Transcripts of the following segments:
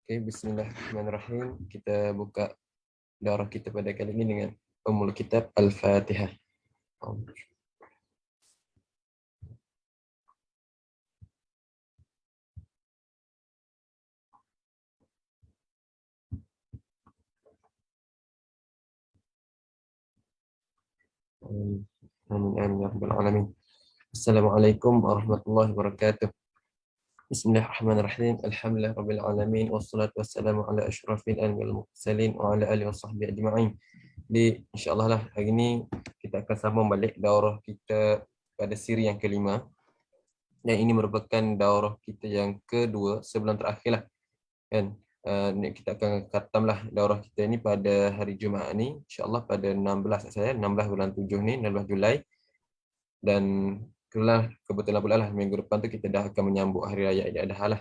Oke, bismillahirrahmanirrahim. Kita buka daurah kita pada kali ini dengan Ummul Kitab Al-Fatihah. Amin ya rabbal alamin. Assalamualaikum warahmatullahi wabarakatuh. Bismillahirrahmanirrahim. Alhamdulillah rabbil alamin wassalatu wassalamu ala asyrafil anbiya'i wal mursalin wa ala alihi washabbihi ajma'in. Jadi insyaallah lah hari ini kita akan sambung balik daurah kita pada siri yang kelima. Dan ini merupakan daurah kita yang kedua sebelum terakhir lah. Kan? Kita akan khatamlah daurah kita ni pada hari Jumaat ni, insya-Allah pada 16 bulan 7 ni, 16 Julai. Dan kebetulan pula lah minggu depan tu kita dah akan menyambut hari raya Aidil Adha lah.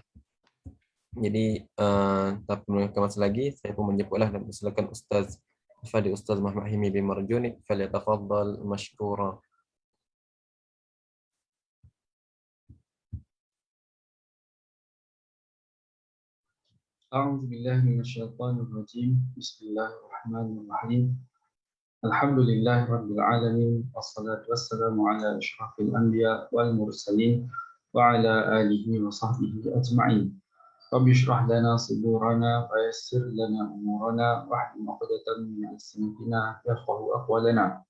Jadi tanpa mengulangkan masa lagi, saya pun menjemputlah dan persilakan Ustaz Muhammad Himi bin Marjuni, falyatafaddal mashkura. أعوذ بالله من الشيطان الرجيم بسم الله الرحمن الرحيم الحمد لله رب العالمين والصلاة والسلام على أشرف الأنبياء والمرسلين وعلى آله وصحبه أجمعين رب اشرح لنا صدورنا ويسر لنا أمورنا واحلل عقدة من ألسنتنا يفقهوا أقوالنا.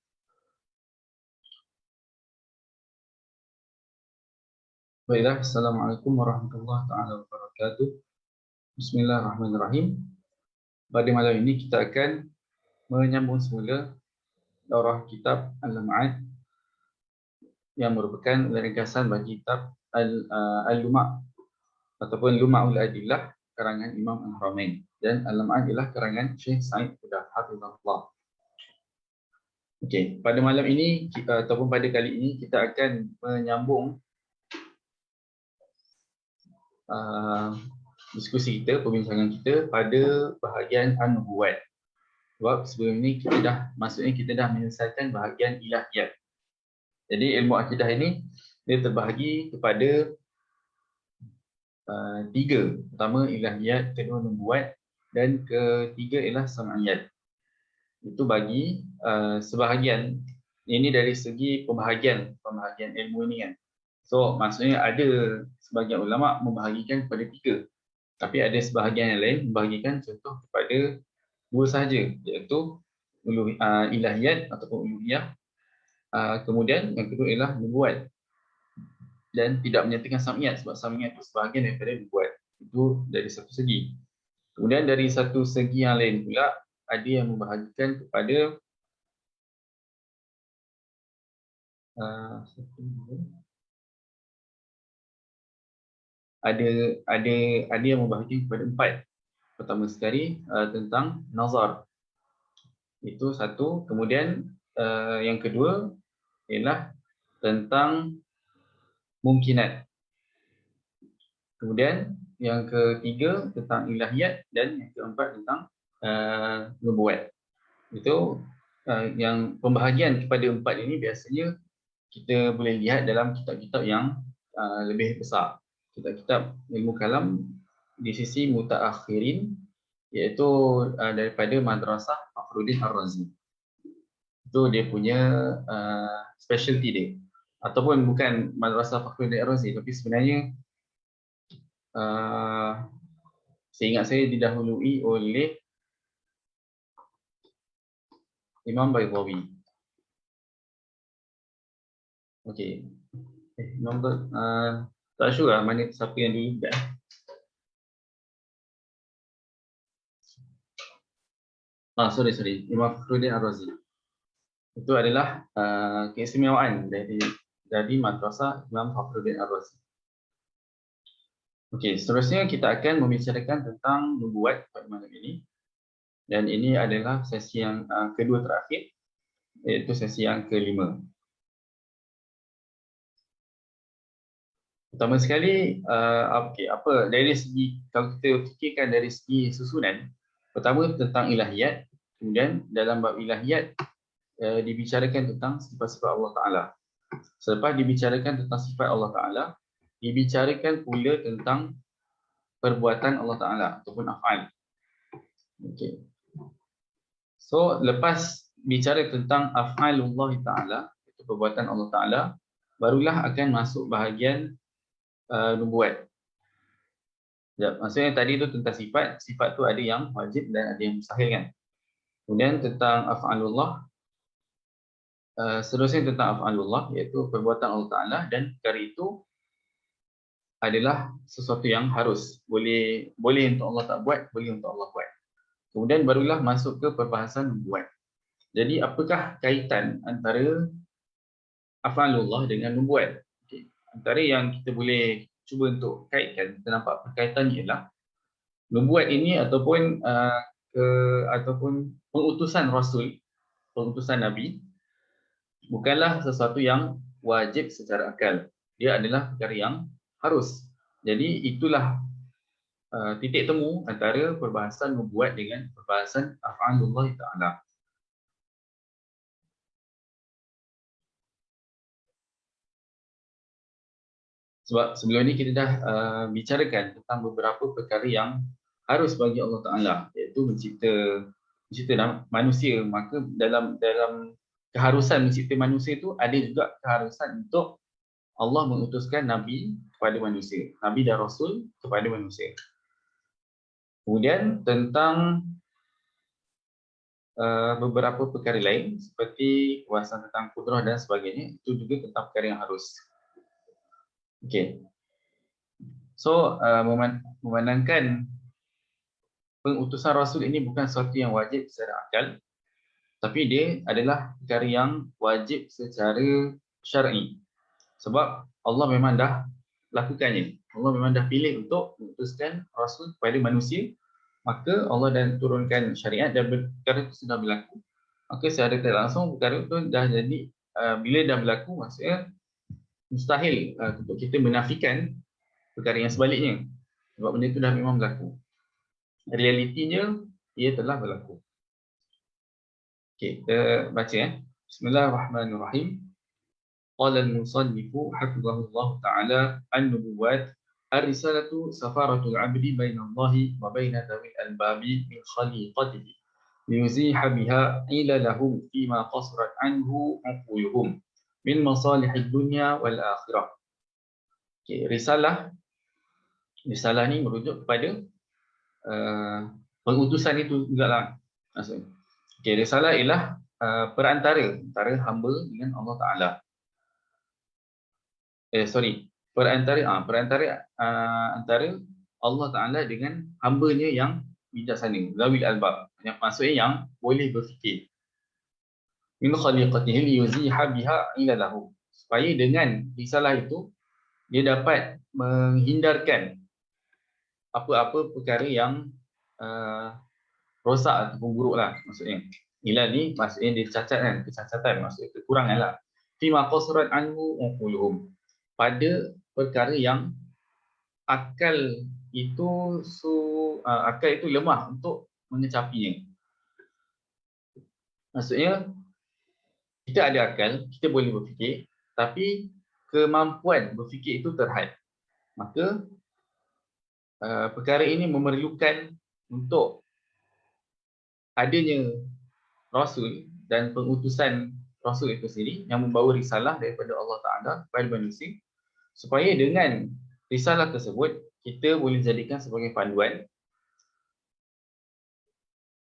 Baiklah, Assalamualaikum warahmatullahi taala wabarakatuh. Bismillahirrahmanirrahim. Pada malam ini kita akan menyambung semula daurah kitab Al-Lam'at yang merupakan ringkasan bagi kitab Al-Luma' ataupun Luma'ul Adillah karangan Imam Al-Haramain, dan Al-Lam'at ialah karangan Syekh Said Qudah hafizahullah. Okey, pada malam ini ataupun pada kali ini kita akan menyambung diskusi kita, perbincangan kita pada bahagian An-Nubuwat. Sebab sebelum ini kita dah menyelesaikan bahagian ilahiyat. Jadi ilmu akidah ini dia terbahagi kepada tiga. Pertama ilahiyat, kedua nubuwat, dan ketiga ialah sam'iyat. Itu bagi sebahagian. Ini dari segi pembahagian ilmu ini kan. So maksudnya ada sebahagian ulama membahagikan kepada tiga. Tapi ada sebahagian yang lain membahagikan contoh kepada dua sahaja, iaitu ilahiyat ataupun uluhiyah. Kemudian yang kedua ialah nubuat, dan tidak menyatakan sam'iyat sebab sam'iyat itu sebahagian daripada nubuat. Itu dari satu segi. Kemudian dari satu segi yang lain pula ada yang membahagikan kepada ada yang membahagikan kepada empat. Pertama sekali tentang nazar, itu satu. Kemudian yang kedua ialah tentang mungkinat. Kemudian yang ketiga tentang ilahiyat, dan yang keempat tentang nubuat. Itu yang pembahagian kepada empat ini biasanya kita boleh lihat dalam kitab-kitab yang lebih besar, kitab-kitab ilmu kalam di sisi mutaakhirin, iaitu daripada Madrasah Fakhruddin Ar-Razi. Itu dia punya specialty dia. Ataupun bukan Madrasah Fakhruddin Ar-Razi, tapi sebenarnya seingat saya didahului oleh Imam Baydawi. Okey. Imam tak sure lah mana siapa yang dulu bukan. Sorry. Imam Fakhruddin Ar-Razi. Itu adalah keistimewaan dari Madrasah Imam Fakhruddin Ar-Razi. Okey, seterusnya kita akan membicarakan tentang nubuat pada malam ini. Dan ini adalah sesi yang kedua terakhir, iaitu sesi yang kelima. Pertama sekali, dari segi, kalau kita fikirkan dari segi susunan, pertama tentang ilahiyat. Kemudian dalam bab ilahiyat dibicarakan tentang sifat-sifat Allah Ta'ala. Selepas dibicarakan tentang sifat Allah Ta'ala, dibicarakan pula tentang perbuatan Allah Ta'ala ataupun af'al. Okay. So, lepas bicara tentang af'alullah Ta'ala, itu perbuatan Allah Ta'ala, barulah akan masuk bahagian nubuat. Ya, maksudnya tadi tu tentang sifat, sifat tu ada yang wajib dan ada yang mustahil kan. Kemudian tentang af'alullah, seterusnya tentang af'alullah, iaitu perbuatan Allah Ta'ala, dan perkara itu adalah sesuatu yang harus. Boleh untuk Allah tak buat, boleh untuk Allah buat. Kemudian barulah masuk ke perbahasan nubuat. Jadi apakah kaitan antara af'alullah dengan nubuat? Okay. Antara yang kita boleh cuba untuk kaitkan, kita nampak perkaitannya ialah nubuat ini ataupun ataupun pengutusan Rasul, pengutusan Nabi, bukanlah sesuatu yang wajib secara akal. Dia adalah perkara yang harus. Jadi itulah titik temu antara perbahasan nubuat dengan perbahasan af'alullah Ta'ala. Sebab sebelum ni kita dah bicarakan tentang beberapa perkara yang harus bagi Allah Ta'ala, iaitu mencipta manusia. Maka dalam keharusan mencipta manusia itu ada juga keharusan untuk Allah mengutuskan Nabi kepada manusia, Nabi dan Rasul kepada manusia. Kemudian tentang beberapa perkara lain seperti kuasa tentang kudrah dan sebagainya, itu juga tentang perkara yang harus. Okay. So, memandangkan pengutusan Rasul ini bukan sesuatu yang wajib secara akal, tapi dia adalah perkara yang wajib secara syar'i. Sebab Allah memang dah lakukannya. Allah memang dah pilih untuk mengutuskan Rasul kepada manusia, maka Allah dah turunkan syariat dan perkara itu sudah berlaku. Maka secara tidak langsung perkara itu dah jadi, bila dah berlaku, maksudnya mustahil untuk kita menafikan perkara yang sebaliknya. Sebab benda itu dah memang berlaku. Realitinya, ia telah berlaku. Okey, kita baca ya. Bismillahirrahmanirrahim. Qala al-musannifu hafizahullah ta'ala an-nubuwat ar-risalatu safaratul 'abdi bainallahi wa baina dhawil albabi min khaliqatihi liyuziha biha ila lahum fima qasrat anhu aquluhum min masalihid dunya wal akhirah. Okey, risalah ni merujuk kepada pengutusan itu jugalah maksudnya. Okey, risalah ialah perantara antara hamba dengan Allah Taala. Perantara antara Allah Taala dengan hamba-Nya yang bijaksana, zawil albab, yang maksudnya yang boleh berfikir. Min khaliqatihi liyuziha biha ila lahu, supaya dengan risalah itu dia dapat menghindarkan apa-apa perkara yang rosak ataupun buruk lah maksudnya. Ila ni maksudnya dia cacat kan, kecacatan, maksudnya kekurangan lah. Fima qasrat anhu uquluhum, pada perkara yang akal itu lemah untuk mengecapinya. Maksudnya kita ada akal, kita boleh berfikir, tapi kemampuan berfikir itu terhad. Maka perkara ini memerlukan untuk adanya Rasul dan pengutusan Rasul itu sendiri yang membawa risalah daripada Allah Ta'ala kepada manusia, supaya dengan risalah tersebut kita boleh jadikan sebagai panduan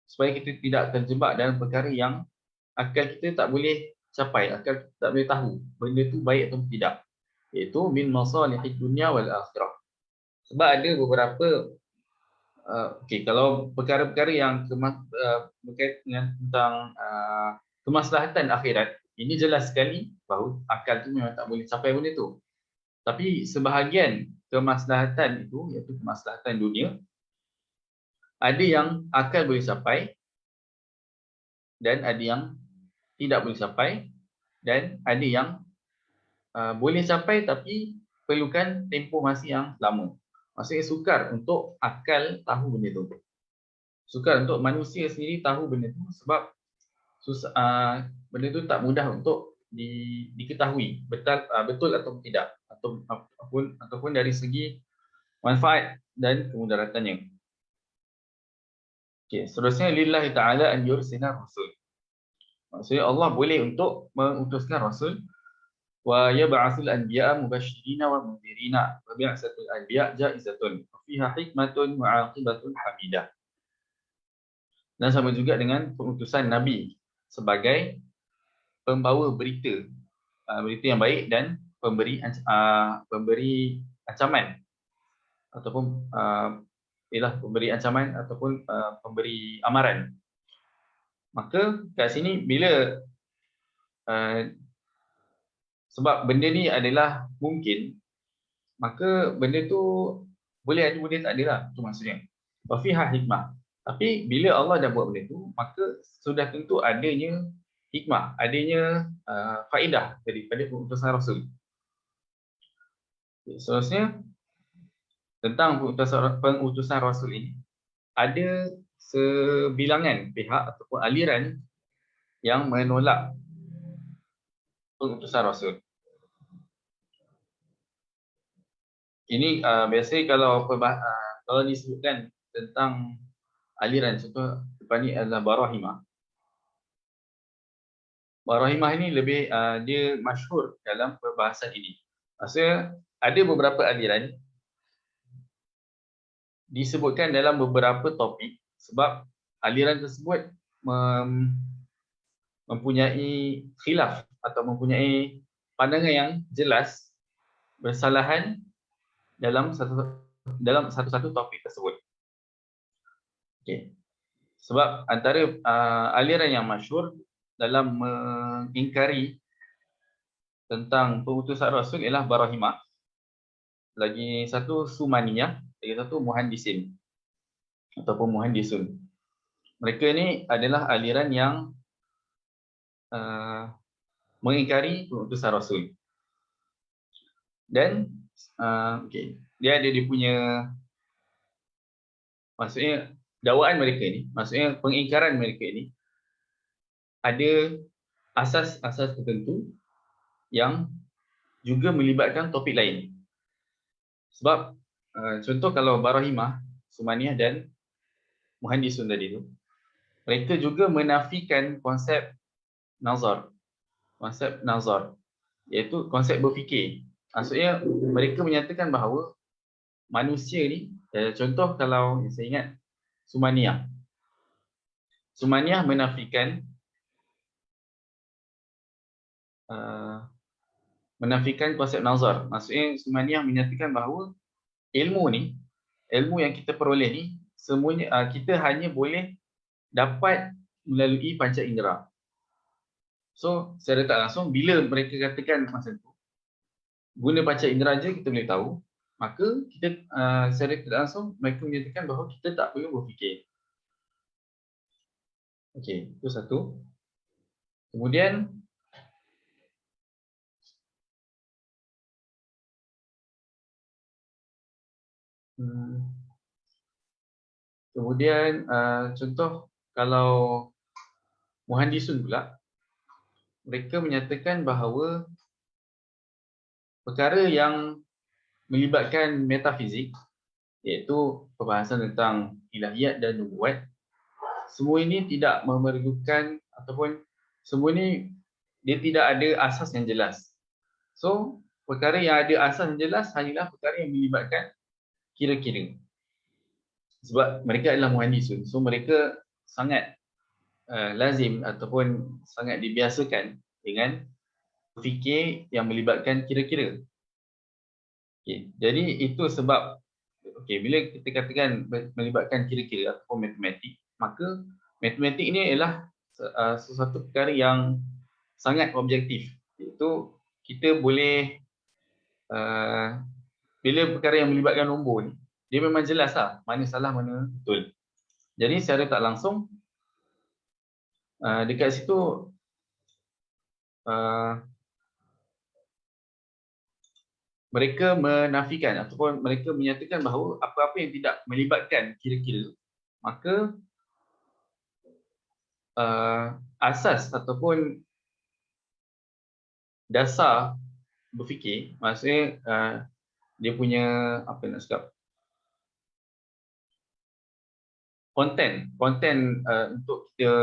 supaya kita tidak terjebak dalam perkara yang akal kita tak boleh capai, akal kita tak boleh tahu benda tu baik atau tidak, iaitu min masalihid dunya wal akhirah. Sebab ada beberapa kalau perkara-perkara yang berkaitan dengan tentang kemaslahatan akhirat, ini jelas sekali bahawa akal tu memang tak boleh capai benda tu. Tapi sebahagian kemaslahatan itu, iaitu kemaslahatan dunia, ada yang akal boleh capai dan ada yang tidak boleh capai, dan ada yang boleh capai tapi perlukan tempoh masa yang lama. Maksudnya sukar untuk akal tahu benda tu. Sukar untuk manusia sendiri tahu benda tu sebab benda tu tak mudah untuk diketahui betul atau tidak, ataupun dari segi manfaat dan kemudaratannya. Okey, seterusnya lillahi ta'ala an yursila rasul. Maksudnya Allah boleh untuk mengutuskan rasul wa yab'atsul anbiya'a mubashshirina wa mundhirina wa bi'atsatul anbiya' jaizatun wa fiha hikmatun wa 'aqibatun hamidah. Dan sama juga dengan pengutusan nabi sebagai pembawa berita, berita yang baik dan pemberi ancaman ataupun pemberi ancaman ataupun pemberi amaran. Maka kat sini bila sebab benda ni adalah mungkin, maka benda tu boleh ada, boleh tak ada lah, itu maksudnya. Wa fiha hikmah. Tapi bila Allah dah buat benda tu, maka sudah tentu adanya hikmah, adanya faedah daripada pengutusan Rasul. Seterusnya, tentang pengutusan Rasul ini, ada sebilangan pihak ataupun aliran yang menolak pengutusan Rasul. Ini biasanya kalau disebutkan tentang aliran, contoh depan ni adalah Barahimah. Barahimah ini lebih dia masyhur dalam perbahasan ini. Maksudnya ada beberapa aliran disebutkan dalam beberapa topik sebab aliran tersebut mempunyai khilaf atau mempunyai pandangan yang jelas bersalahan dalam satu-satu topik tersebut. Okey. Sebab antara aliran yang masyhur dalam mengingkari tentang pengutusan Rasul ialah Barahimah. Lagi satu Sumaniyah, lagi satu Muhandisin ataupun Muhandisun. Mereka ni adalah aliran yang mengingkari pengutusan Rasul. Dan dia ada dia punya, maksudnya dakwaan mereka ni, maksudnya pengingkaran mereka ni ada asas-asas tertentu yang juga melibatkan topik lain. Sebab contoh kalau Barahimah, Sumaniyah dan Muhandisun tadi tu, mereka juga menafikan konsep nazar, iaitu konsep berfikir. Maksudnya mereka menyatakan bahawa manusia ni, contoh kalau saya ingat Sumaniyah menafikan konsep nazar. Maksudnya Sumaniyah menyatakan bahawa ilmu yang kita peroleh ni, semuanya kita hanya boleh dapat melalui panca indera. So secara tak langsung bila mereka katakan masa tu guna panca indera je kita boleh tahu, maka kita secara tak langsung mereka menyatakan bahawa kita tak perlu berfikir. Okey, itu satu. Kemudian contoh kalau Muhandisun pula, mereka menyatakan bahawa perkara yang melibatkan metafizik, iaitu perbahasan tentang ilahiyat dan nubuat, semua ini tidak memerlukan ataupun semua ini dia tidak ada asas yang jelas. So perkara yang ada asas yang jelas hanyalah perkara yang melibatkan kira-kira. Sebab mereka adalah Muhandisun, so mereka sangat lazim ataupun sangat dibiasakan dengan berfikir yang melibatkan kira-kira. Okay, jadi itu sebab bila kita katakan melibatkan kira-kira ataupun matematik, maka matematik ini adalah sesuatu perkara yang sangat objektif. Iaitu kita boleh bila perkara yang melibatkan nombor ni, dia memang jelas lah mana salah mana betul. Jadi secara tak langsung dekat situ mereka menafikan ataupun mereka menyatakan bahawa apa-apa yang tidak melibatkan kira-kira, maka asas ataupun dasar berfikir, maksudnya dia punya apa nak cakap, konten untuk kita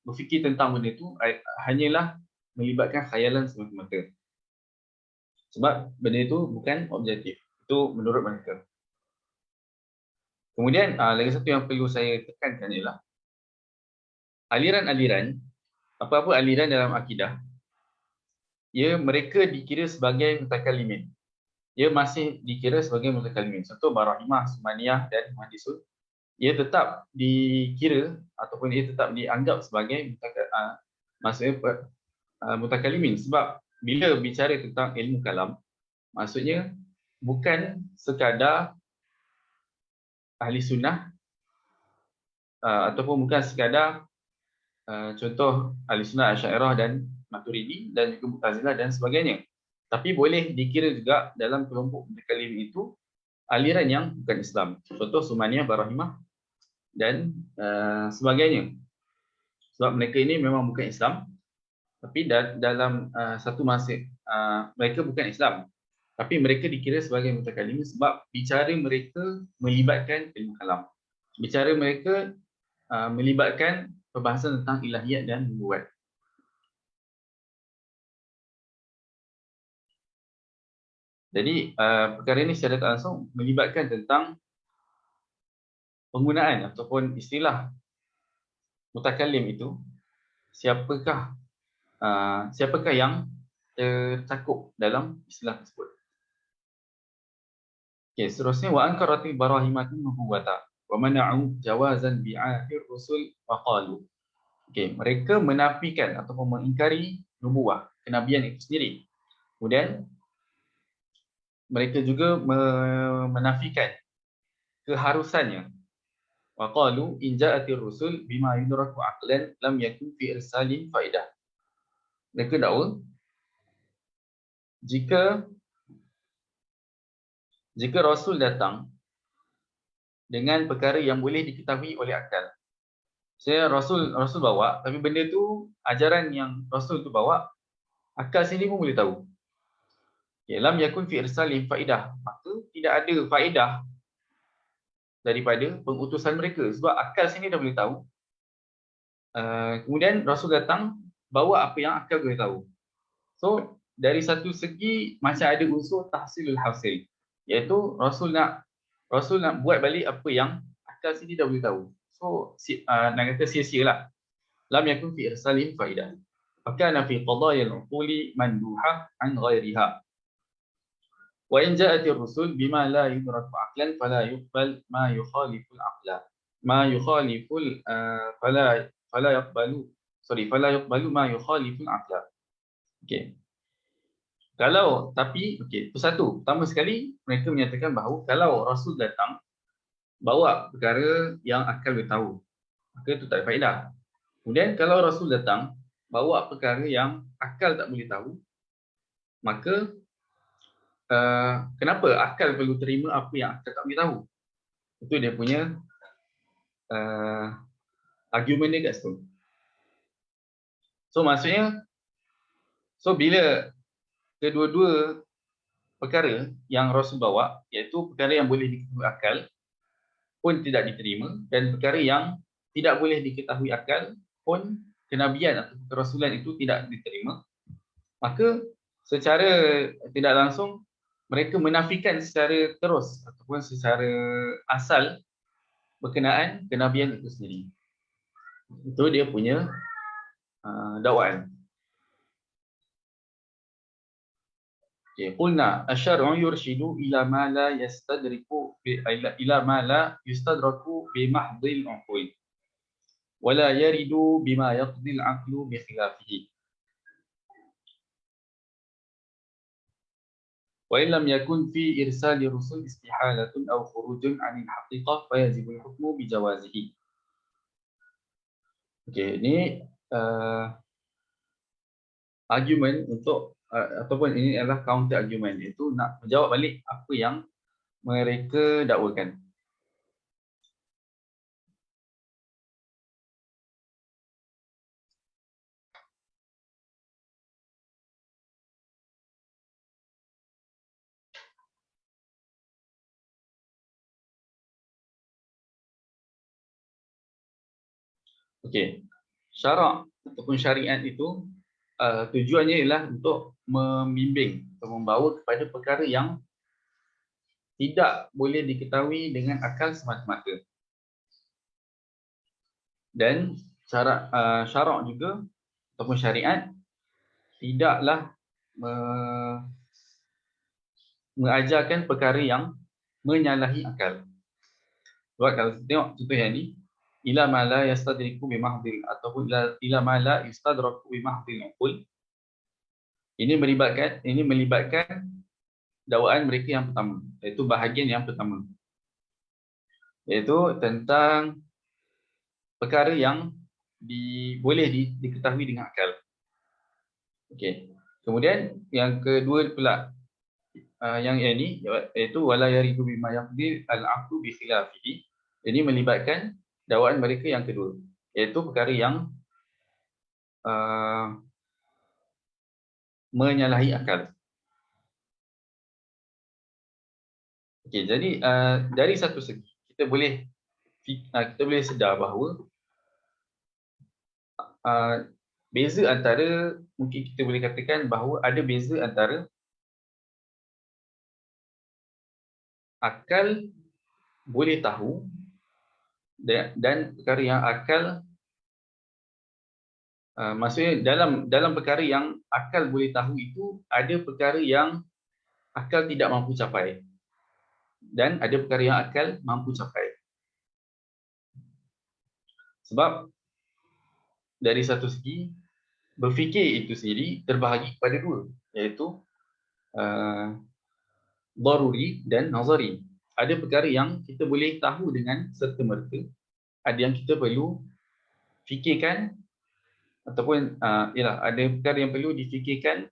berfikir tentang benda itu hanyalah melibatkan khayalan semata-mata. Sebab benda itu bukan objektif. Itu menurut mereka. Kemudian lagi satu yang perlu saya tekankan ialah aliran-aliran, apa-apa aliran dalam akidah, mereka dikira sebagai mutakalimin. Ia masih dikira sebagai mutakalimin. Contoh Barahimah, Sumaniyah dan Muhaddisun, ia tetap dikira ataupun ia tetap dianggap sebagai mutakalimin. Sebab bila bicara tentang ilmu kalam, maksudnya bukan sekadar ahli sunnah ataupun bukan sekadar contoh ahli sunnah Asy'ariyah dan Maturidi dan juga Mu'tazilah dan sebagainya. Tapi boleh dikira juga dalam kelompok mutakalim itu aliran yang bukan Islam. Contoh Sumaniyah, Barahimah dan sebagainya. Sebab mereka ini memang bukan Islam, tapi dalam satu masa mereka bukan Islam, tapi mereka dikira sebagai mutakalim sebab bicara mereka melibatkan ilmu kalam. Bicara mereka melibatkan perbahasan tentang ilahiyat dan nubuat. Jadi perkara ini secara tak langsung melibatkan tentang penggunaan ataupun istilah mutakalim itu, siapakah yang tercakup dalam istilah tersebut. Okey, seterusnya wa ankarati barahimatun nubuwata wa mana'u jawazan bi'akhir rusul wa qalu. Okey, mereka menafikan ataupun mengingkari nubuwah, kenabian itu sendiri. Kemudian mereka juga menafikan keharusannya. Wa qalu in ja'atir rusul bima yudraku aqlan lam yakun fi irsalin faidah. Mereka dakwa jika Rasul datang dengan perkara yang boleh diketahui oleh akal. Rasul bawa, tapi benda tu, ajaran yang Rasul tu bawa, akal sendiri pun boleh tahu. Lam yakun fi irsalin faidah. Maka tidak ada faedah daripada pengutusan mereka. Sebab akal sendiri dah boleh tahu. Kemudian Rasul datang, bawa apa yang akal boleh tahu. So, dari satu segi macam ada unsur tahsilul hasil, iaitu Rasul nak buat balik apa yang akal sendiri dah boleh tahu. So nak kata sia-sia lah. Lam yakun fi irsalin faidah. Fakana fi qadayal uquli manduha an ghairiha. Wa in ja'atir rusul bima la yudraku aqlan fala yuqbal ma yukhaliful aqla. Ma yukhaliful fala yuqbalu ma yukhaliful aqla. Okey. Itu satu. Pertama sekali, mereka menyatakan bahawa kalau Rasul datang, bawa perkara yang akal boleh tahu, maka itu tak ada faedah. Kemudian, kalau Rasul datang, bawa perkara yang akal tak boleh tahu, maka kenapa akal perlu terima apa yang akal tak boleh tahu? Itu dia punya argument dia kat situ. So, maksudnya, bila kedua-dua perkara yang Rasul bawa, iaitu perkara yang boleh diketahui akal pun tidak diterima, dan perkara yang tidak boleh diketahui akal pun kenabian atau kerasulan itu tidak diterima, maka secara tidak langsung mereka menafikan secara terus ataupun secara asal berkenaan kenabian itu sendiri. Itu dia punya dakwaan. Qulna asyar'u yurshidu ila ma la yastadriku ila ma la yustadraku bi mahdhil uqul wa la yaridu bima yaqdi al-aqlu bi khilafihi wa in lam yakun fi irsali rusul istihalatun aw khurujun 'anil haqiqah fa yajibu al-hukmu bi jawazihi. Okey, ini argument untuk ataupun ini adalah counter argument, iaitu nak menjawab balik apa yang mereka dakwakan. Okey. Syarak ataupun syariat itu tujuannya ialah untuk membimbing atau membawa kepada perkara yang tidak boleh diketahui dengan akal semata-mata. Dan syarak juga ataupun syariat tidaklah mengajarkan perkara yang menyalahi akal. Sebab kalau kita tengok contoh yang ni, ila ma la yastadriku bi mahdhil ataupun ila ma la yastadraku bi mahdhil uqul. Ini melibatkan dakwaan mereka yang pertama, iaitu bahagian yang pertama, iaitu tentang perkara yang boleh diketahui dengan akal. Okey. Kemudian yang kedua pula, yang ini iaitu wala yaridu bima yaqdir al-aqlu bi khilafihi. Ini melibatkan dakwaan mereka yang kedua, iaitu perkara yang menyalahi akal. Okey, jadi dari satu segi kita boleh sedar bahawa beza antara, mungkin kita boleh katakan bahawa ada beza antara akal boleh tahu dan perkara yang akal maksudnya dalam perkara yang akal boleh tahu itu ada perkara yang akal tidak mampu capai dan ada perkara yang akal mampu capai. Sebab dari satu segi berfikir itu sendiri terbahagi kepada dua, iaitu daruri dan nazari. Ada perkara yang kita boleh tahu dengan serta-merta, ada yang kita perlu fikirkan ataupun ada perkara yang perlu difikirkan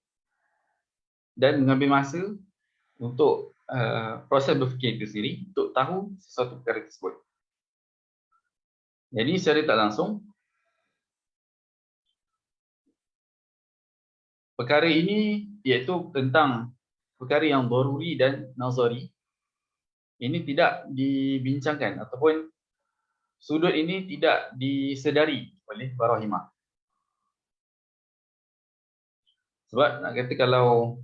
dan mengambil masa untuk proses berfikir itu sendiri untuk tahu sesuatu perkara tersebut. Jadi secara tak langsung perkara ini iaitu tentang perkara yang daruri dan nazari ini tidak dibincangkan ataupun sudut ini tidak disedari oleh para rahimah. Sebab nak kata kalau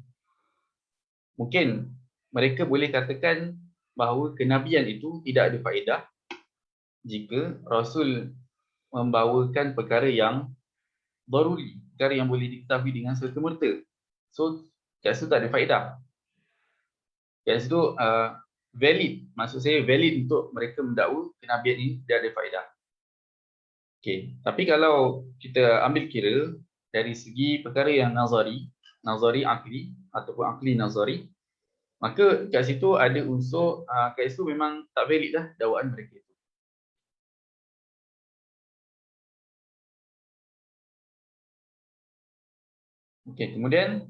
mungkin mereka boleh katakan bahawa kenabian itu tidak ada faedah jika Rasul membawakan perkara yang daruri, perkara yang boleh diketahui dengan serta-merta. So kat situ tak ada faedah. Kat situ valid, maksud saya valid untuk mereka mendakwa kenabian ini tidak ada faedah. Okey, tapi kalau kita ambil kira dari segi perkara yang nazari akli ataupun akli nazari, maka kat situ ada unsur kat situ memang tak valid dah dakwaan mereka itu. Okey, kemudian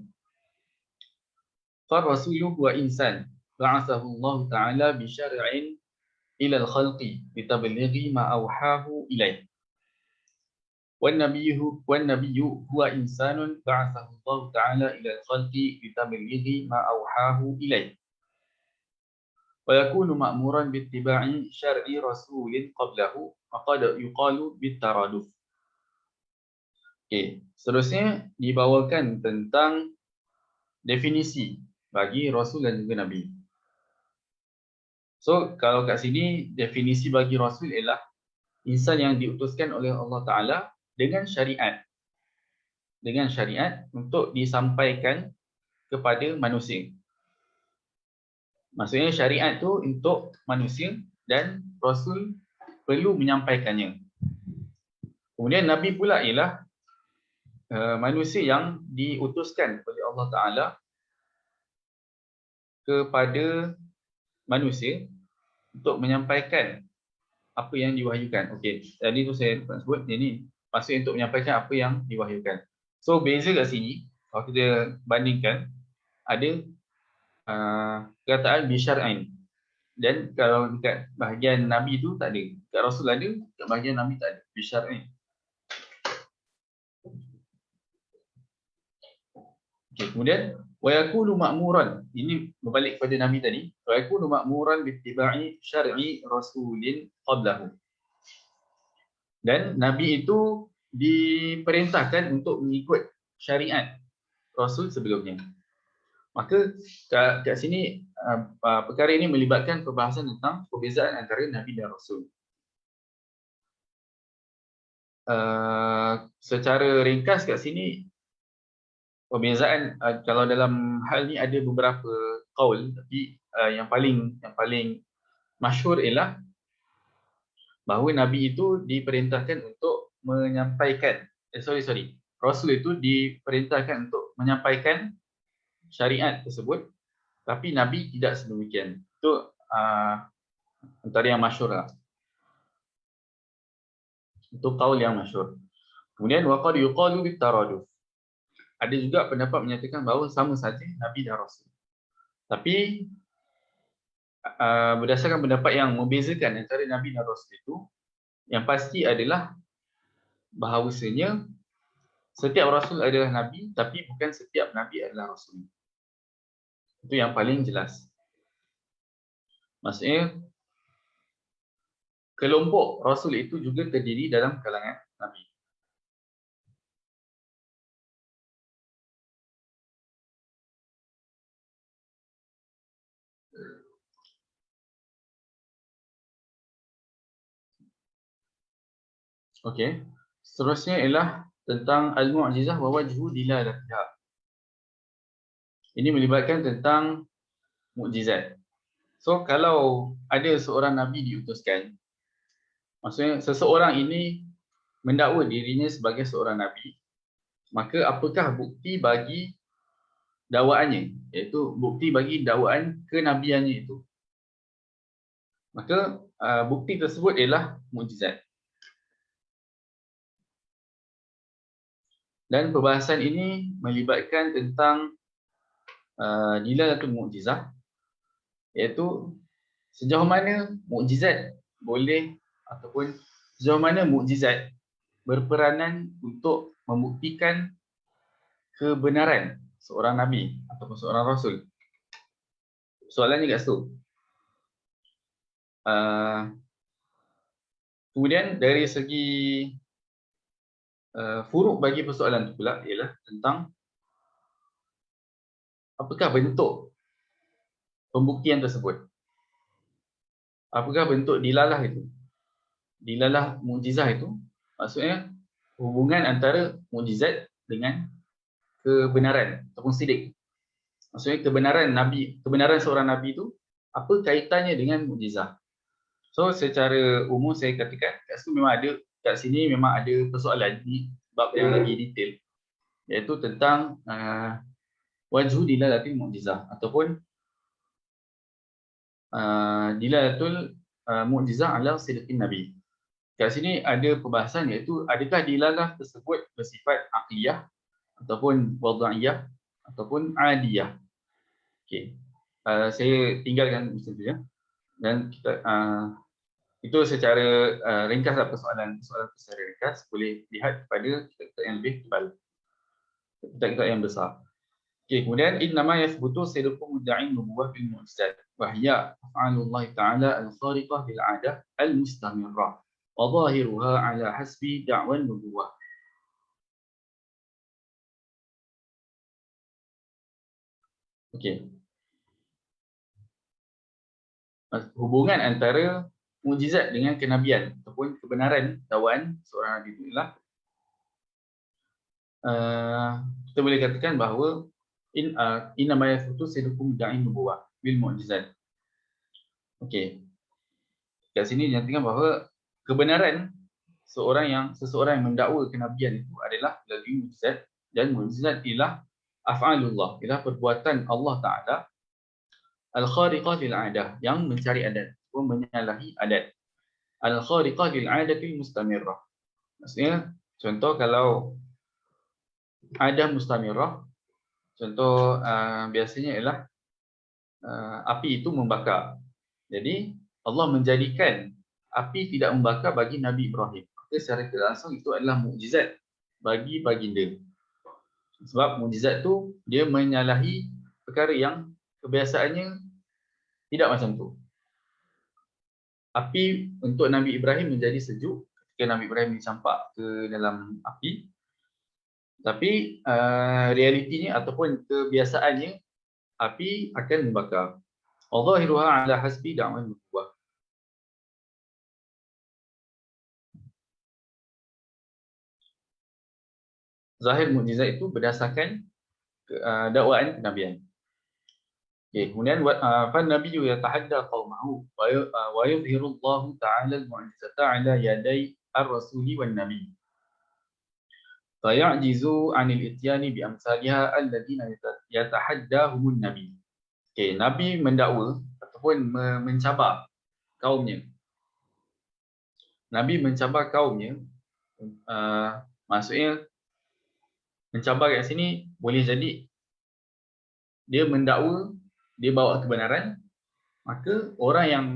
Rasuluhu wa insan ba'athahu Allah Ta'ala bi syar'in ila al-khalqi bi tablighi ma awhahu ilaih. Wan nabiyyu huwa insanun ba'athahu Allah Ta'ala ila al-khalqi bi tablighi ma awhahu ilaih. Wa yakunu ma'muran bi ittiba'i syar'i rasulin qablahu wa qad yuqalu bit taraduf. Okey, seterusnya dibawakan tentang definisi bagi Rasul dan juga Nabi. So, kalau kat sini definisi bagi Rasul ialah insan yang diutuskan oleh Allah Ta'ala dengan syariat. Dengan syariat untuk disampaikan kepada manusia. Maksudnya syariat tu untuk manusia dan Rasul perlu menyampaikannya. Kemudian Nabi pula ialah manusia yang diutuskan oleh Allah Ta'ala kepada manusia untuk menyampaikan apa yang diwahyukan. Okey, tadi tu saya tak sebut, ini maksudnya untuk menyampaikan apa yang diwahyukan. So beza kat sini, kalau kita bandingkan, ada perkataan bisyar'ain. Dan kalau dekat bahagian Nabi tu tak ada. Dekat Rasul ada, dekat bahagian Nabi tak ada. Bisyar'ain. Okay, kemudian wa yakunu ma'muran, ini berbalik kepada Nabi tadi, wa yakunu ma'muran bi ittiba'i syar'i rasulin qablahu. Dan Nabi itu diperintahkan untuk mengikut syariat Rasul sebelumnya. Maka kat sini perkara ini melibatkan perbahasan tentang perbezaan antara Nabi dan Rasul. Secara ringkas kat sini, perbezaan kalau dalam hal ni ada beberapa qaul, tapi yang paling masyhur ialah bahawa Nabi itu diperintahkan untuk menyampaikan Rasul itu diperintahkan untuk menyampaikan syariat tersebut, tapi Nabi tidak sedemikian. Itu antara yang masyhur lah. Itu qaul yang masyhur. Kemudian waqad yuqalu bitaraduf. Ada juga pendapat menyatakan bahawa sama saja Nabi dan Rasul. Tapi berdasarkan pendapat yang membezakan antara Nabi dan Rasul itu, yang pasti adalah bahawasanya setiap Rasul adalah Nabi, tapi bukan setiap Nabi adalah Rasul. Itu yang paling jelas. Maksudnya, kelompok Rasul itu juga terdiri dalam kalangan Nabi. Okey. Seterusnya ialah tentang al-mu'jizah wa wajhu dilalatiha. Ini melibatkan tentang mukjizat. So, kalau ada seorang Nabi diutuskan, maksudnya seseorang ini mendakwa dirinya sebagai seorang Nabi, maka apakah bukti bagi dakwaannya, iaitu bukti bagi dakwaan kenabiannya itu? Maka bukti tersebut ialah mukjizat. Dan perbahasan ini melibatkan tentang dilalatul mukjizah, iaitu sejauh mana mukjizat boleh ataupun sejauh mana mukjizat berperanan untuk membuktikan kebenaran seorang Nabi ataupun seorang Rasul. Soalannya kat situ. Kemudian dari segi furuk bagi persoalan itu pula ialah tentang apakah bentuk pembuktian tersebut. Apakah bentuk dilalah itu? Dilalah mukjizah itu maksudnya hubungan antara mukjizat dengan kebenaran ataupun sidik. Maksudnya kebenaran seorang Nabi itu apa kaitannya dengan mukjizah. So secara umum saya katakan kat sini memang ada persoalan di bab yang lagi detail, iaitu tentang wajhu dilalatil mukjizah ataupun dilalatul mukjizah ala sidqin Nabi. Kat sini ada perbahasan, iaitu adakah dilalah tersebut bersifat aqliyah ataupun wada'iyah ataupun adiyah. Okey. Saya tinggalkan macam tu ya. Dan kita itu secara ringkaslah persoalan secara ringkas, boleh lihat pada kitab yang lebih tebal, kitab yang besar. Okey, kemudian innama yathbutu sidqu mudda'i nubuwwah bil mu'jizat wa hiya af'alullah ta'ala al-khariqah lil 'adah al-mustamirrah wa zahiruha 'ala hasbi da'wan nubuwwah. Okey. Hubungan antara mukjizat dengan kenabian ataupun kebenaran dakwaan seorang nabi itu ialah kita boleh katakan bahawa innama yathbutu sidqu mudda'i nubuwwah bil mu'jizat. Okey. Kat sini dinyatakan bahawa kebenaran seseorang yang mendakwa kenabian itu adalah melalui mukjizat, dan mukjizat ialah af'alullah, ialah perbuatan Allah Ta'ala al-khariqah lil 'adah, yang mencari adat ataupun menyalahi adat. Al-khariqah lil 'adatil mustamirrah. Maksudnya contoh kalau adah mustamirrah, contoh biasanya ialah api itu membakar. Jadi Allah menjadikan api tidak membakar bagi Nabi Ibrahim. Maka secara tidak langsung itu adalah mukjizat bagi baginda. Sebab mukjizat tu dia menyalahi perkara yang kebiasaannya tidak macam tu. Api untuk Nabi Ibrahim menjadi sejuk ketika Nabi Ibrahim dicampak ke dalam api. Tapi realitinya ataupun kebiasaannya, api akan membakar. Adzahiruha ala hasbi da'wan nubuwah. Zahir mukjizat itu berdasarkan dakwaan kenabian. Okay, kemudian fan nabiyyu yatahadda qaumahu wa yudhiru Allah ta'ala al-mu'jizata ala yaday ar-rasuli wan nabi. Fayajizu 'anil ityani bi amsalha alladhina yatahaddahumun nabi. Okay, nabi mendakwa ataupun mencabar kaumnya. Nabi mencabar kaumnya, maksudnya mencabar kat sini boleh jadi dia mendakwa, dia bawa kebenaran, maka orang yang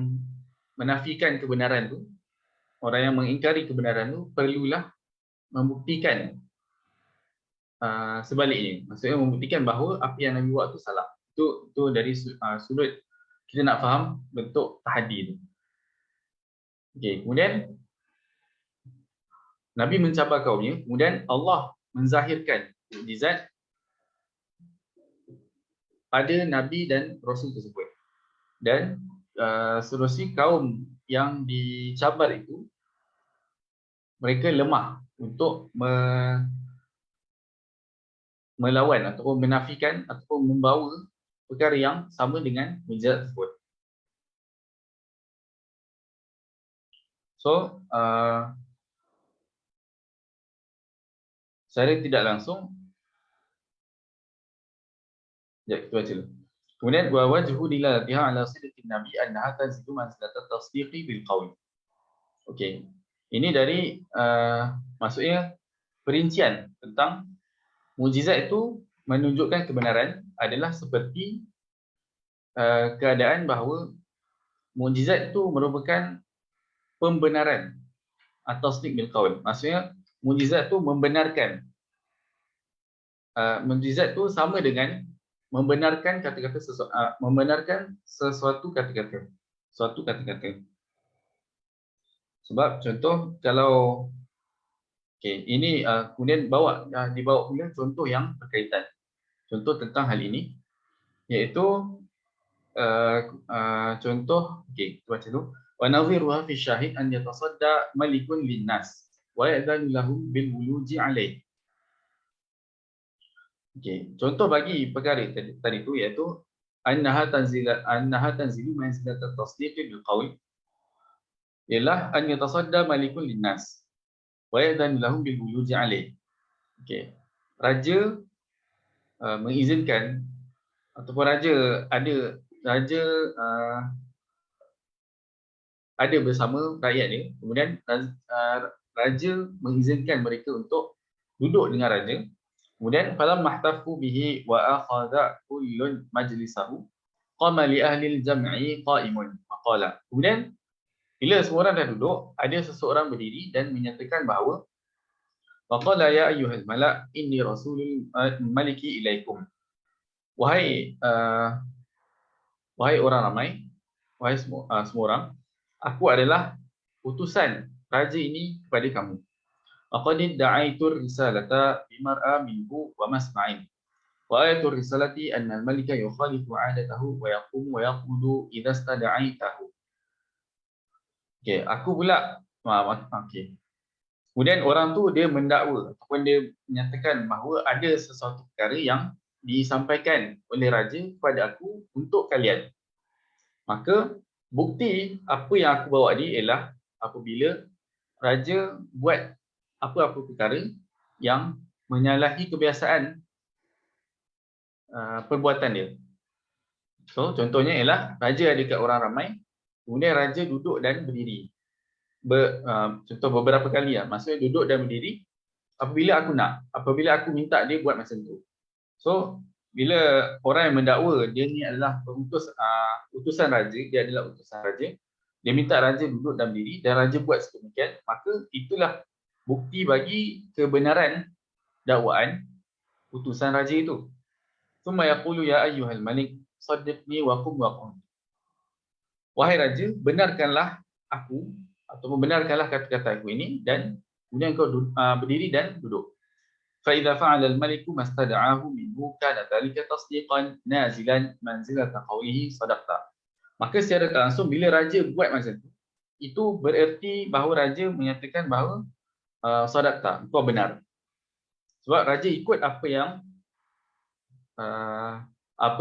menafikan kebenaran tu, orang yang mengingkari kebenaran tu perlulah membuktikan sebaliknya. Maksudnya membuktikan bahawa apa yang Nabi buat tu salah. Itu dari sudut kita nak faham bentuk tahaddi tu. Okay, kemudian Nabi mencabar kaumnya, kemudian Allah menzahirkan mukjizat pada Nabi dan Rasul tersebut. Dan seterusnya kaum yang dicabar itu, mereka lemah untuk melawan ataupun menafikan ataupun membawa perkara yang sama dengan mukjizat tersebut. So, secara tidak langsung, kita baca dulu. Kemudian wa wajhu dilalatiha ala sidqin nabi annaha tazidu manzilatat tasdiqi bil qawl. Okey. Ini dari maksudnya perincian tentang mukjizat itu menunjukkan kebenaran adalah seperti keadaan bahawa mukjizat itu merupakan pembenaran atau tasdiq bil qawl. Maksudnya mukjizat itu membenarkan. Mukjizat itu sama dengan membenarkan kata-kata membenarkan sesuatu kata-kata. Suatu kata-kata. Sebab contoh kalau ini kemudian dibawa kemudian contoh yang berkaitan. Contoh tentang hal ini iaitu contoh kita baca dulu. Wa nadhiruha fi syahid an yatasadda malikun linnas wa ya'dhanu lahum bil wuluji alaih. Contoh bagi perkara tadi itu iaitu annaha tanzilu manzilat at-tasdiq bil qawl ialah an yatasadda malikun linnas wa ya'dhanu lahum bil wuluji alaih. Raja mengizinkan ataupun raja ada bersama rakyat dia, kemudian raja mengizinkan mereka untuk duduk dengan raja. Kemudian falam mahtafu bihi wa akhadha kullun majlisahu qama li ahli al-jam'i qa'imun faqala. Kemudian bila semua orang dah duduk, ada seseorang berdiri dan menyatakan bahawa faqala ya ayyuhal mala' inni rasulul maliki ilaikum. Wahai orang ramai, wahai semua orang, aku adalah utusan raja ini kepada kamu. Aqad da'aitur risalata bimar'a minhu wa masma'in. Wa ayatur risalati anna al-malika yukhalifu 'adatahu wa yaqumu wa yaqudu idza istada'aitahu. Aku pula kemudian orang tu dia mendakwa ataupun dia menyatakan bahawa ada sesuatu perkara yang disampaikan oleh raja kepada aku untuk kalian. Maka bukti apa yang aku bawa ni ialah apabila raja buat apa-apa perkara yang menyalahi kebiasaan perbuatan dia. So contohnya ialah raja ada kat orang ramai, kemudian raja duduk dan berdiri. Contoh beberapa kali lah, maksudnya duduk dan berdiri apabila aku minta dia buat macam tu. So bila orang yang mendakwa dia ni adalah utusan raja, dia adalah utusan raja, dia minta raja duduk dan berdiri dan raja buat sedemikian, maka itulah bukti bagi kebenaran dakwaan utusan raja itu. Thumma yaqulu ya ayyuhal malik saddiqni wa qum wa qum. Wahai raja, benarkanlah aku ataupun benarkanlah kata-kata aku ini, dan kemudian kau berdiri dan duduk. فإذا فعل الملك ما استدعاه منه كان ذلك تصديقا نازلا منزلة قوله صدقت. Maka secara tak langsung bila raja buat macam tu, itu bererti bahawa raja menyatakan bahawa sadaqta, kau benar. Sebab raja ikut apa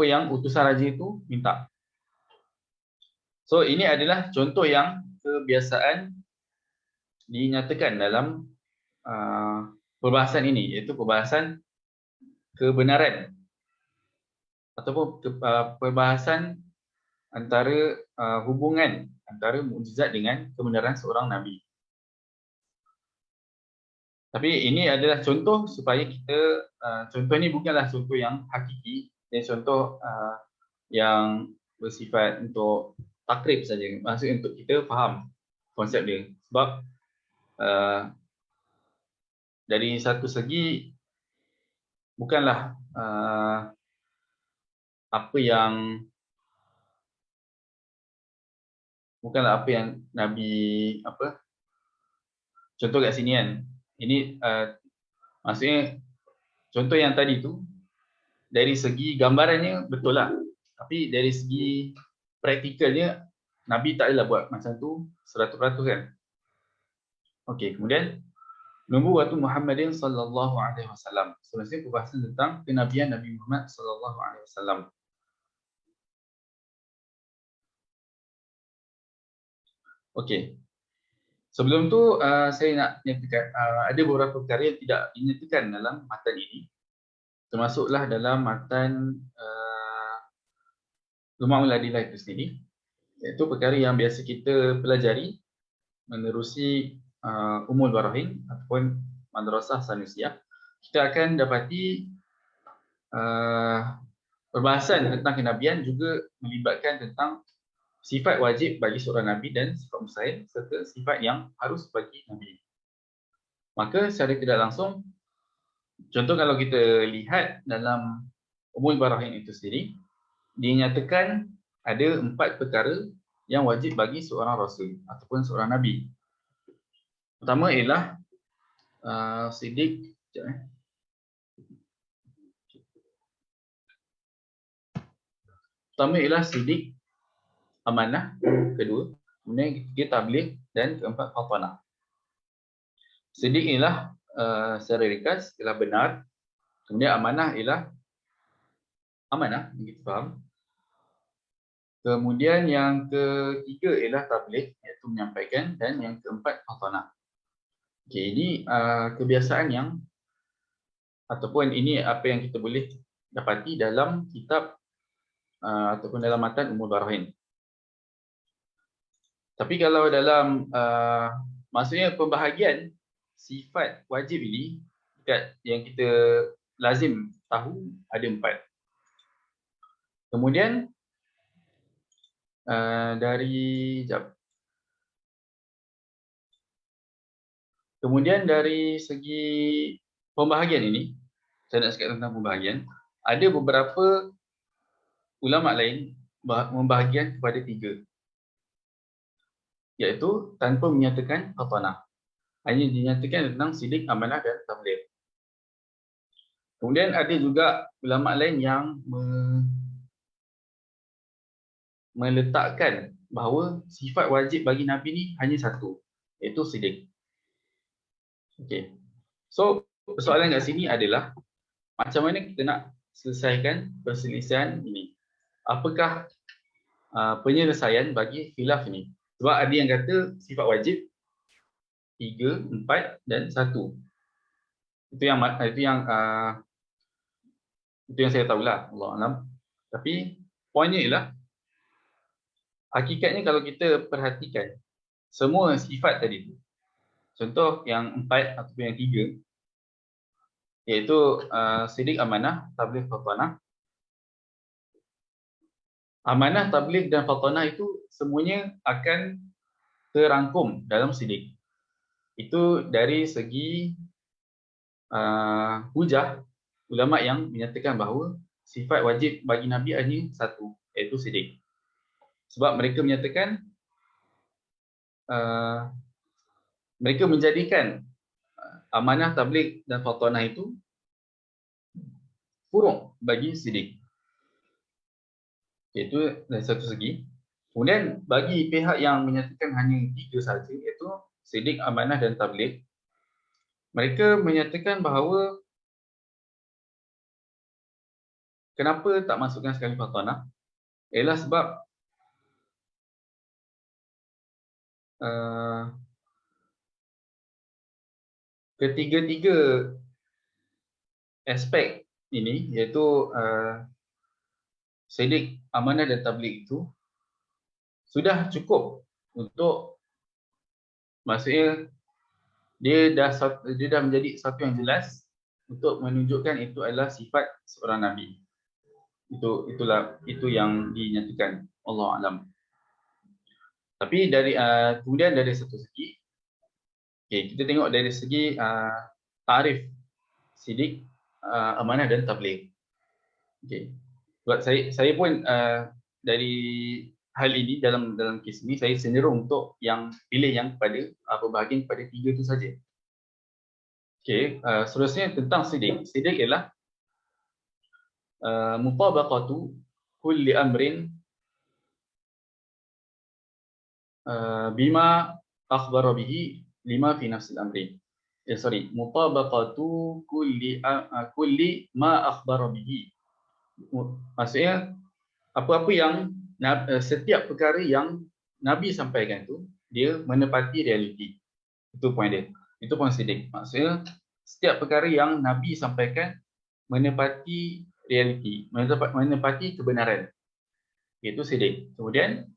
yang utusan raja itu minta. So ini adalah contoh yang kebiasaan dinyatakan dalam perbahasan ini, iaitu perbahasan kebenaran ataupun perbahasan antara hubungan antara mukjizat dengan kebenaran seorang nabi. Tapi ini adalah contoh supaya kita, contoh ini bukanlah contoh yang hakiki, dan contoh yang bersifat untuk takrib saja, maksud untuk kita faham konsep dia. Sebab dari satu segi bukanlah apa yang Nabi contoh kat sini kan. Ini maksudnya contoh yang tadi tu dari segi gambarannya betul lah, tapi dari segi praktikalnya Nabi tak adalah buat macam tu 100% kan. Okey, kemudian nubuwwatu Muhammadin sallallahu alaihi wasallam. Seterusnya perbahasan tentang kenabian Nabi Muhammad sallallahu alaihi wasallam. Okey. Sebelum tu saya nak nyatakan ada beberapa perkara yang tidak dinyatakan dalam matan ini. Termasuklah dalam matan Luma'ul Adilah itu sendiri. Iaitu perkara yang biasa kita pelajari menerusi Ummul Barahin ataupun Madrasah Sanusiah. Kita akan dapati perbahasan tentang kenabian juga melibatkan tentang sifat wajib bagi seorang Nabi dan sifat mustahil serta sifat yang harus bagi Nabi. Maka secara tidak langsung, contoh kalau kita lihat dalam Ummul Barahin itu sendiri, dinyatakan ada 4 perkara yang wajib bagi seorang Rasul ataupun seorang Nabi. Pertama ialah Siddiq. Pertama ialah Siddiq, amanah. Kedua, kemudian ketiga tabligh, dan keempat fatanah. Siddiq ialah secara ringkas ialah benar. Kemudian amanah ialah amanah, kita faham. Kemudian yang ketiga ialah tabligh, iaitu menyampaikan, dan yang keempat fatanah. Okey, ini kebiasaan yang ataupun ini apa yang kita boleh dapati dalam kitab ataupun dalam matan Ummul Barahin. Tapi kalau dalam maksudnya pembahagian sifat wajib ini yang kita lazim tahu ada 4. Kemudian dari segi pembahagian ini, saya nak cakap tentang pembahagian, ada beberapa ulama lain membahagian kepada 3, iaitu tanpa menyatakan fatanah. Hanya dinyatakan tentang Siddiq, amanah, dan tabligh. Kemudian ada juga ulama lain yang meletakkan bahawa sifat wajib bagi Nabi ni hanya 1, iaitu Siddiq. Okey. So, persoalan kat sini adalah macam mana kita nak selesaikan perselisihan ini? Apakah penyelesaian bagi khilaf ini? Sebab ada yang kata sifat wajib 3, 4 dan 1. Itu yang saya tahulah, Allah Alam. Tapi poinnya ialah hakikatnya kalau kita perhatikan semua sifat tadi tu, contoh yang 4 ataupun yang 3, iaitu Siddiq, amanah, tabligh, fatanah. Amanah, tabligh dan fatanah itu semuanya akan terangkum dalam Siddiq. Itu dari segi hujah ulama yang menyatakan bahawa sifat wajib bagi Nabi hanya 1, iaitu Siddiq. Sebab mereka menyatakan mereka menjadikan amanah, tabligh dan fatanah itu furu' bagi sidik. Itu dari satu segi. Kemudian bagi pihak yang menyatakan hanya 3 sahaja, iaitu sidik, amanah dan tabligh, mereka menyatakan bahawa kenapa tak masukkan sekali fatanah ialah sebab ketiga-tiga aspek ini, iaitu sidik, amanah dan tabligh itu sudah cukup untuk, maksudnya dia dah menjadi satu yang jelas untuk menunjukkan itu adalah sifat seorang nabi. Itu yang dinyatakan, Allah alam. Tapi dari kemudian dari satu segi, kita tengok dari segi tarif sidik, amanah dan tabligh. Sebab saya pun dari hal ini, dalam kes ini saya cenderung untuk pilih yang pada berbahagian pada 3 itu saja. Seterusnya tentang sidik. Sidik ialah mutabaqatu kulli amrin bima akhbara bihi lima fi nafsil amri. Mutabaqatu kulli ma akhbara bihi. Maksudnya apa-apa yang setiap perkara yang Nabi sampaikan itu dia menepati realiti. Itu poin dia. Itu poin sidik. Maksudnya setiap perkara yang Nabi sampaikan menepati realiti, menepati kebenaran. Itu sidik. Kemudian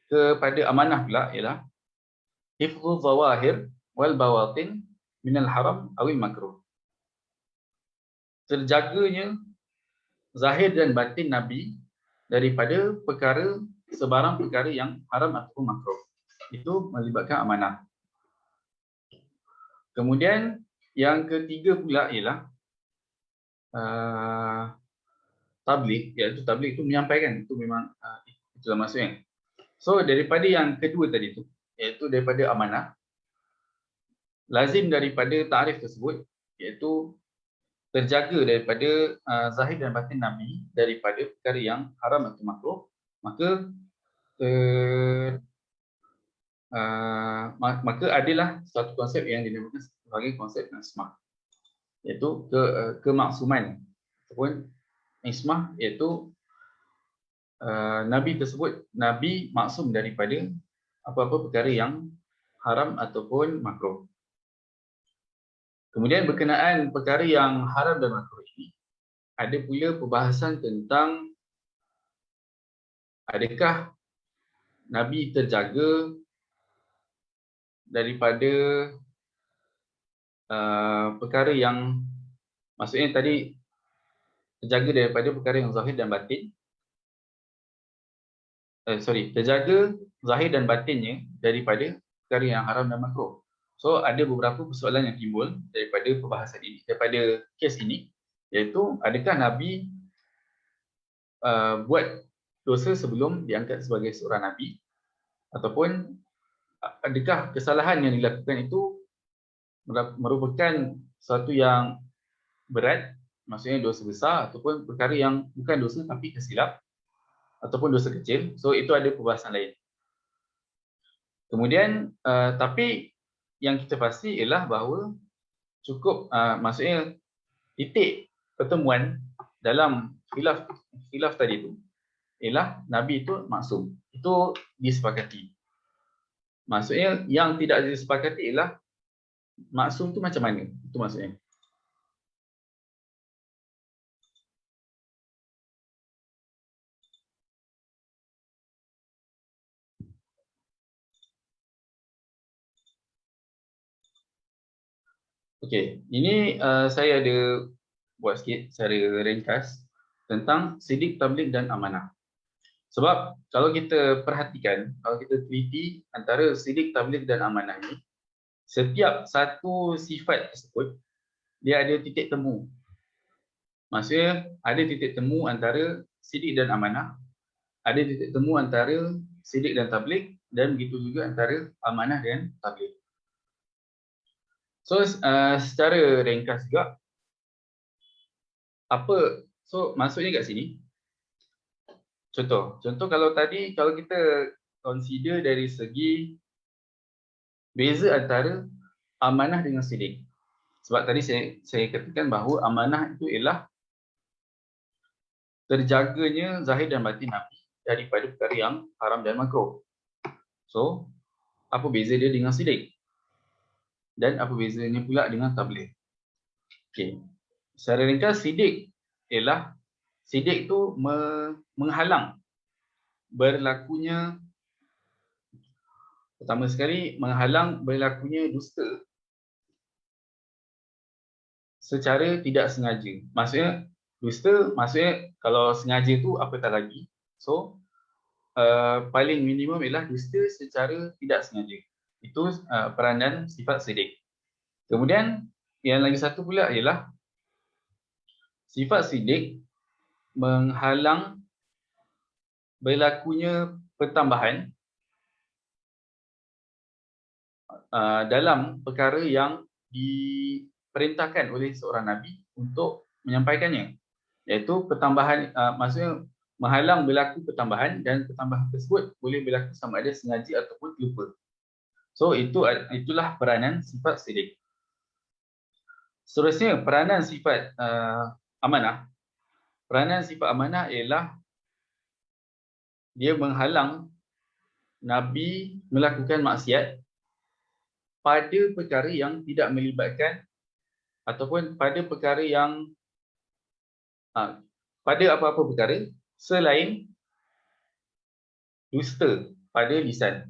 kepada amanah pula ialah hifdzu zawahir wal bawatin minal haram awil makruh. Terjaganya zahir dan batin Nabi daripada sebarang perkara yang haram ataupun makruh. Itu melibatkan amanah. Kemudian yang ketiga pula ialah tabligh, iaitu tabligh itu menyampaikan, itu memang itulah maksudnya. So daripada yang kedua tadi itu, iaitu daripada amanah, lazim daripada tarif tersebut iaitu terjaga daripada zahir dan batin Nabi daripada perkara yang haram atau makruh, maka adalah satu konsep yang dinamakan sebagai konsep ismah, iaitu kemaksuman ataupun ismah, iaitu Nabi tersebut, Nabi maksum daripada apa-apa perkara yang haram ataupun makruh. Kemudian berkenaan perkara yang haram dan makruh ini, ada pula perbahasan tentang adakah Nabi terjaga daripada perkara yang, maksudnya tadi terjaga daripada perkara yang zahir dan batin, terjaga zahir dan batinnya daripada perkara yang haram dan makruh. So ada beberapa persoalan yang timbul daripada perbahasan ini, daripada kes ini, iaitu adakah Nabi buat dosa sebelum diangkat sebagai seorang Nabi, ataupun adakah kesalahan yang dilakukan itu merupakan sesuatu yang berat, maksudnya dosa besar, ataupun perkara yang bukan dosa tapi tersilap, ataupun dosa kecil. So itu ada perbahasan lain. Kemudian tapi yang kita pasti ialah bahawa cukup, maksudnya titik pertemuan dalam khilaf tadi itu ialah Nabi itu maksum. Itu disepakati. Maksudnya yang tidak disepakati ialah maksum itu macam mana. Itu maksudnya. Okey, ini saya ada buat sikit secara ringkas tentang sidik, tabligh dan amanah. Sebab kalau kita perhatikan, kalau kita teliti antara sidik, tabligh dan amanah ini, setiap satu sifat tersebut dia ada titik temu. Maksudnya ada titik temu antara sidik dan amanah, ada titik temu antara sidik dan tabligh, dan begitu juga antara amanah dan tabligh. So secara ringkas juga maksudnya kat sini, contoh kalau kita consider dari segi beza antara amanah dengan sidik. Sebab tadi saya katakan bahawa amanah itu ialah terjaganya zahir dan batin Nabi daripada perkara yang haram dan makruh. So, apa beza dia dengan sidik? Dan apa bezanya pula dengan tabligh? Okey. Secara ringkas, sidik tu menghalang berlakunya, pertama sekali menghalang berlakunya dusta secara tidak sengaja. Maksudnya dusta, maksudnya kalau sengaja tu apatah lagi. So paling minimum ialah dusta secara tidak sengaja. Itu peranan sifat sidik. Kemudian yang lagi satu pula ialah sifat sidik menghalang berlakunya pertambahan dalam perkara yang diperintahkan oleh seorang Nabi untuk menyampaikannya. Iaitu pertambahan, maksudnya menghalang berlaku pertambahan, dan pertambahan tersebut boleh berlaku sama ada sengaja ataupun terlupa. So itulah peranan sifat sidik. Seterusnya, peranan sifat amanah. Peranan sifat amanah ialah dia menghalang Nabi melakukan maksiat pada perkara yang tidak melibatkan, ataupun pada perkara yang pada apa-apa perkara selain dusta pada lisan.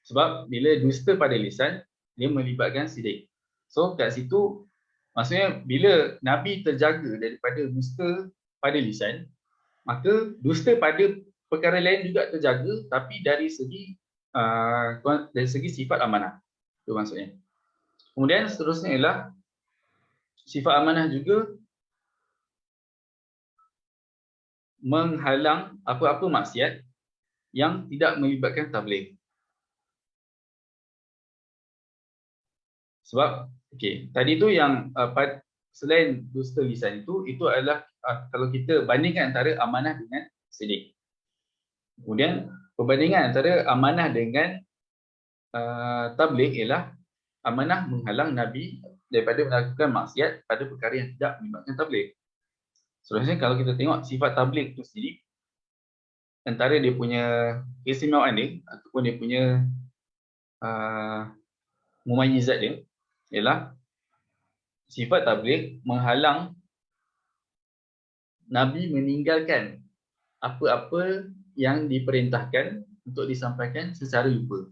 Sebab bila dusta pada lisan, dia melibatkan sidik. So kat situ, maksudnya bila Nabi terjaga daripada dusta pada lisan, maka dusta pada perkara lain juga terjaga, tapi dari segi sifat amanah. Itu maksudnya. Kemudian seterusnya ialah sifat amanah juga menghalang apa-apa maksiat yang tidak melibatkan tabligh. Sebab tadi tu yang selain dusta lisan itu adalah kalau kita bandingkan antara amanah dengan sidik. Kemudian perbandingan antara amanah dengan tabligh ialah amanah menghalang Nabi daripada melakukan maksiat pada perkara yang tidak melibatkan tabligh. Seterusnya, kalau kita tengok sifat tabligh itu sendiri, antara dia punya keistimewaan dia ataupun dia punya mumayyizat dia ialah sifat tabligh menghalang Nabi meninggalkan apa-apa yang diperintahkan untuk disampaikan secara lupa.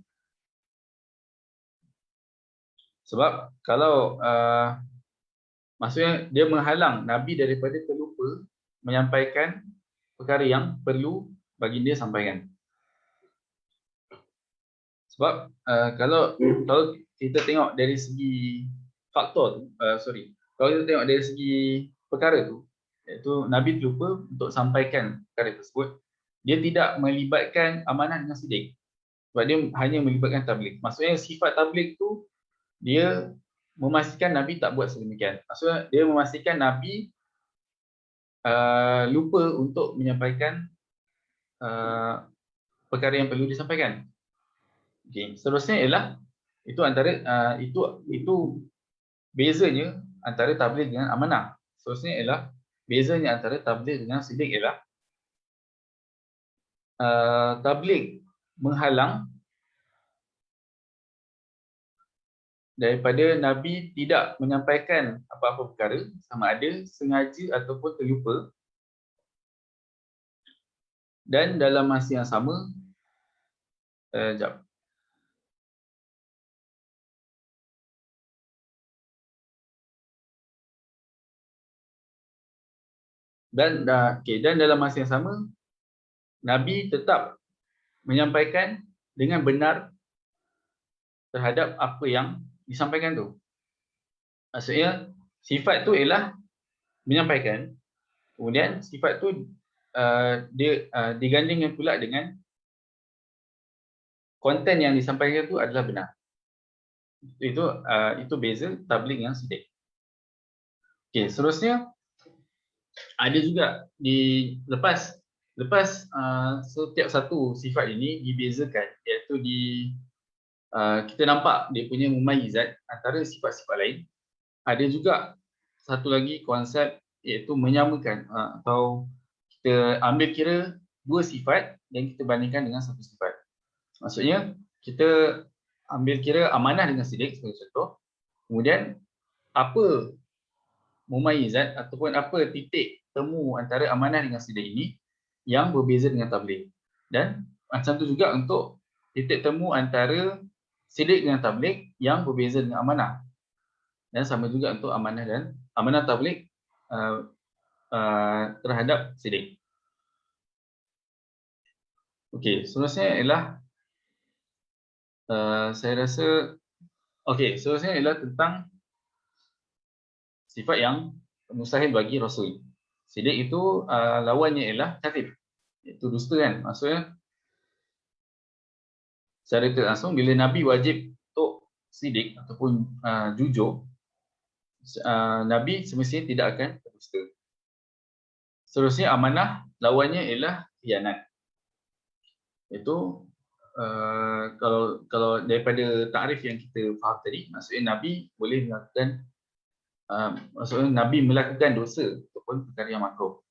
Sebab kalau maksudnya dia menghalang Nabi daripada terlupa menyampaikan perkara yang perlu bagi dia sampaikan. Sebab kalau kita tengok dari segi faktor kalau kita tengok dari segi perkara tu, iaitu Nabi terlupa untuk sampaikan perkara tersebut, dia tidak melibatkan amanah dengan sidik. Sebab dia hanya melibatkan tabligh. Maksudnya sifat tabligh tu dia memastikan Nabi tak buat sedemikian. Maksudnya dia memastikan Nabi lupa untuk menyampaikan perkara yang perlu disampaikan. Seterusnya ialah itu antara itu bezanya antara tabligh dengan amanah. Seterusnya ialah bezanya antara tabligh dengan sidik ialah tabligh menghalang daripada Nabi tidak menyampaikan apa-apa perkara sama ada sengaja ataupun terlupa, dan dalam masa yang sama dan dalam masa yang sama Nabi tetap menyampaikan dengan benar terhadap apa yang disampaikan tu. Maksudnya sifat tu ialah menyampaikan, kemudian sifat tu dia digandingkan pula dengan konten yang disampaikan itu adalah benar. Itu beza tabligh yang sidik. Okey, seterusnya ada juga lepas setiap satu sifat ini dibezakan, iaitu kita nampak dia punya mumayyizat antara sifat-sifat lain. Ada juga satu lagi konsep iaitu menyamakan, atau kita ambil kira dua sifat dan kita bandingkan dengan satu sifat. Maksudnya kita ambil kira amanah dengan sidik sebagai contoh, kemudian apa mumayyizat ataupun apa titik temu antara amanah dengan sidik ini yang berbeza dengan tabligh. Dan macam tu juga untuk titik temu antara sidik dengan tabligh yang berbeza dengan amanah. Dan sama juga untuk amanah dan amanah tabligh terhadap sidik. Okey, seterusnya ialah seterusnya ialah tentang sifat yang mustahil bagi Rasul. Sidik itu lawannya ialah kadzib, iaitu dusta kan. Maksudnya secara tidak langsung bila Nabi wajib untuk sidik ataupun jujur, Nabi semestinya tidak akan berdusta. Seterusnya amanah, lawannya ialah khianat. Itu kalau daripada takrif yang kita faham tadi, maksudnya Nabi boleh melakukan Nabi melakukan dosa ataupun perkara yang makruh.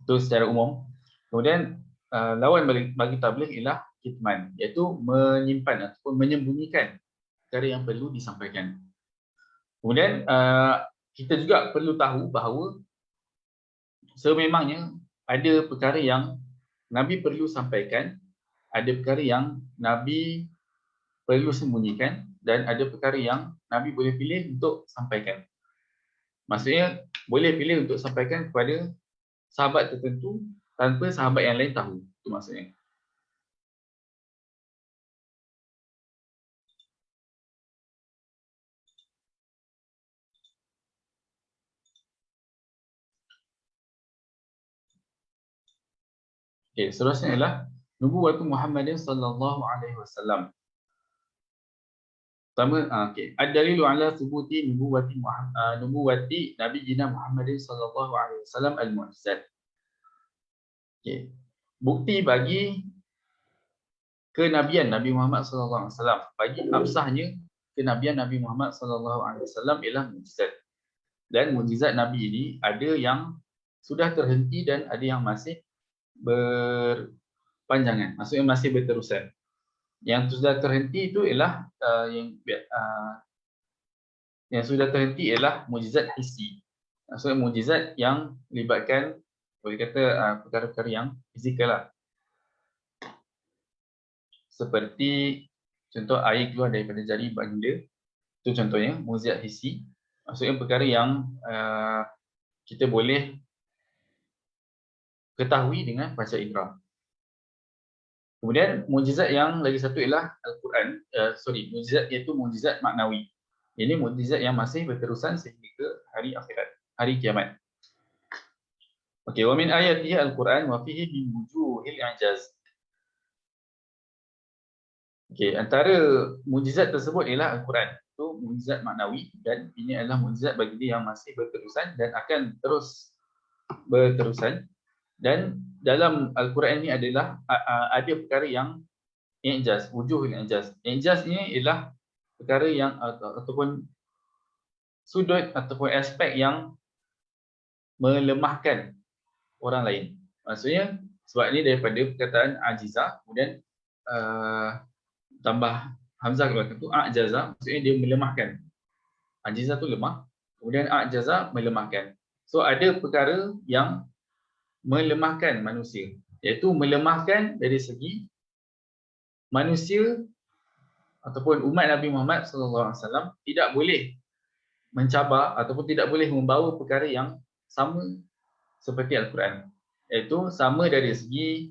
Itu secara umum. Kemudian lawan bagi tabligh ialah kitman, iaitu menyimpan ataupun menyembunyikan perkara yang perlu disampaikan. Kemudian kita juga perlu tahu bahawa sememangnya ada perkara yang Nabi perlu sampaikan, ada perkara yang Nabi perlu sembunyikan, dan ada perkara yang Nabi boleh pilih untuk sampaikan. Maksudnya boleh pilih untuk sampaikan kepada sahabat tertentu tanpa sahabat yang lain tahu. Itu maksudnya. Okey, seterusnya ialah nubuwwatu Muhammadin sallallahu alaihi wasallam. Pertama, ad-dalilu ala thubuti nubuwwati nabiyina Muhammadin sallallahu alaihi wasallam al-mu'jizat. Okey. Bukti bagi kenabian Nabi Muhammad sallallahu alaihi wasallam, bagi absahnya kenabian Nabi Muhammad sallallahu alaihi wasallam ialah mukjizat. Dan mukjizat Nabi ini ada yang sudah terhenti dan ada yang masih berpanjangan, maksudnya masih berterusan. Yang sudah terhenti itu ialah yang sudah terhenti ialah mukjizat hissi. Maksudnya mukjizat yang melibatkan, boleh kata, perkara-perkara yang fizikal lah. Seperti contoh air keluar daripada jari baginda, itu contohnya mukjizat hissi. Maksudnya perkara yang kita boleh ketahui dengan panca indera. Kemudian mukjizat yang lagi satu ialah Al-Quran, mukjizat iaitu mukjizat maknawi. Ini mukjizat yang masih berterusan sehingga ke hari akhirat, hari kiamat. Okey, wa min ayatihi Al-Quran wa fihi min wujuhil i'jaz. Okey, antara mukjizat tersebut ialah Al-Quran. Itu mukjizat maknawi dan ini adalah mukjizat bagi dia yang masih berterusan dan akan terus berterusan. Dan dalam Al-Quran ini adalah ada perkara yang i'jaz, wujuhul i'jaz. I'jaz ini ialah perkara yang ataupun sudut ataupun aspek yang melemahkan orang lain. Maksudnya sebab ini daripada perkataan ajizah, kemudian tambah hamzah ke belakang tu ajaza, maksudnya dia melemahkan. Ajizah tu lemah, kemudian ajaza melemahkan. So ada perkara yang melemahkan manusia, iaitu melemahkan dari segi manusia ataupun umat Nabi Muhammad SAW tidak boleh mencabar ataupun tidak boleh membawa perkara yang sama seperti Al-Quran, iaitu sama dari segi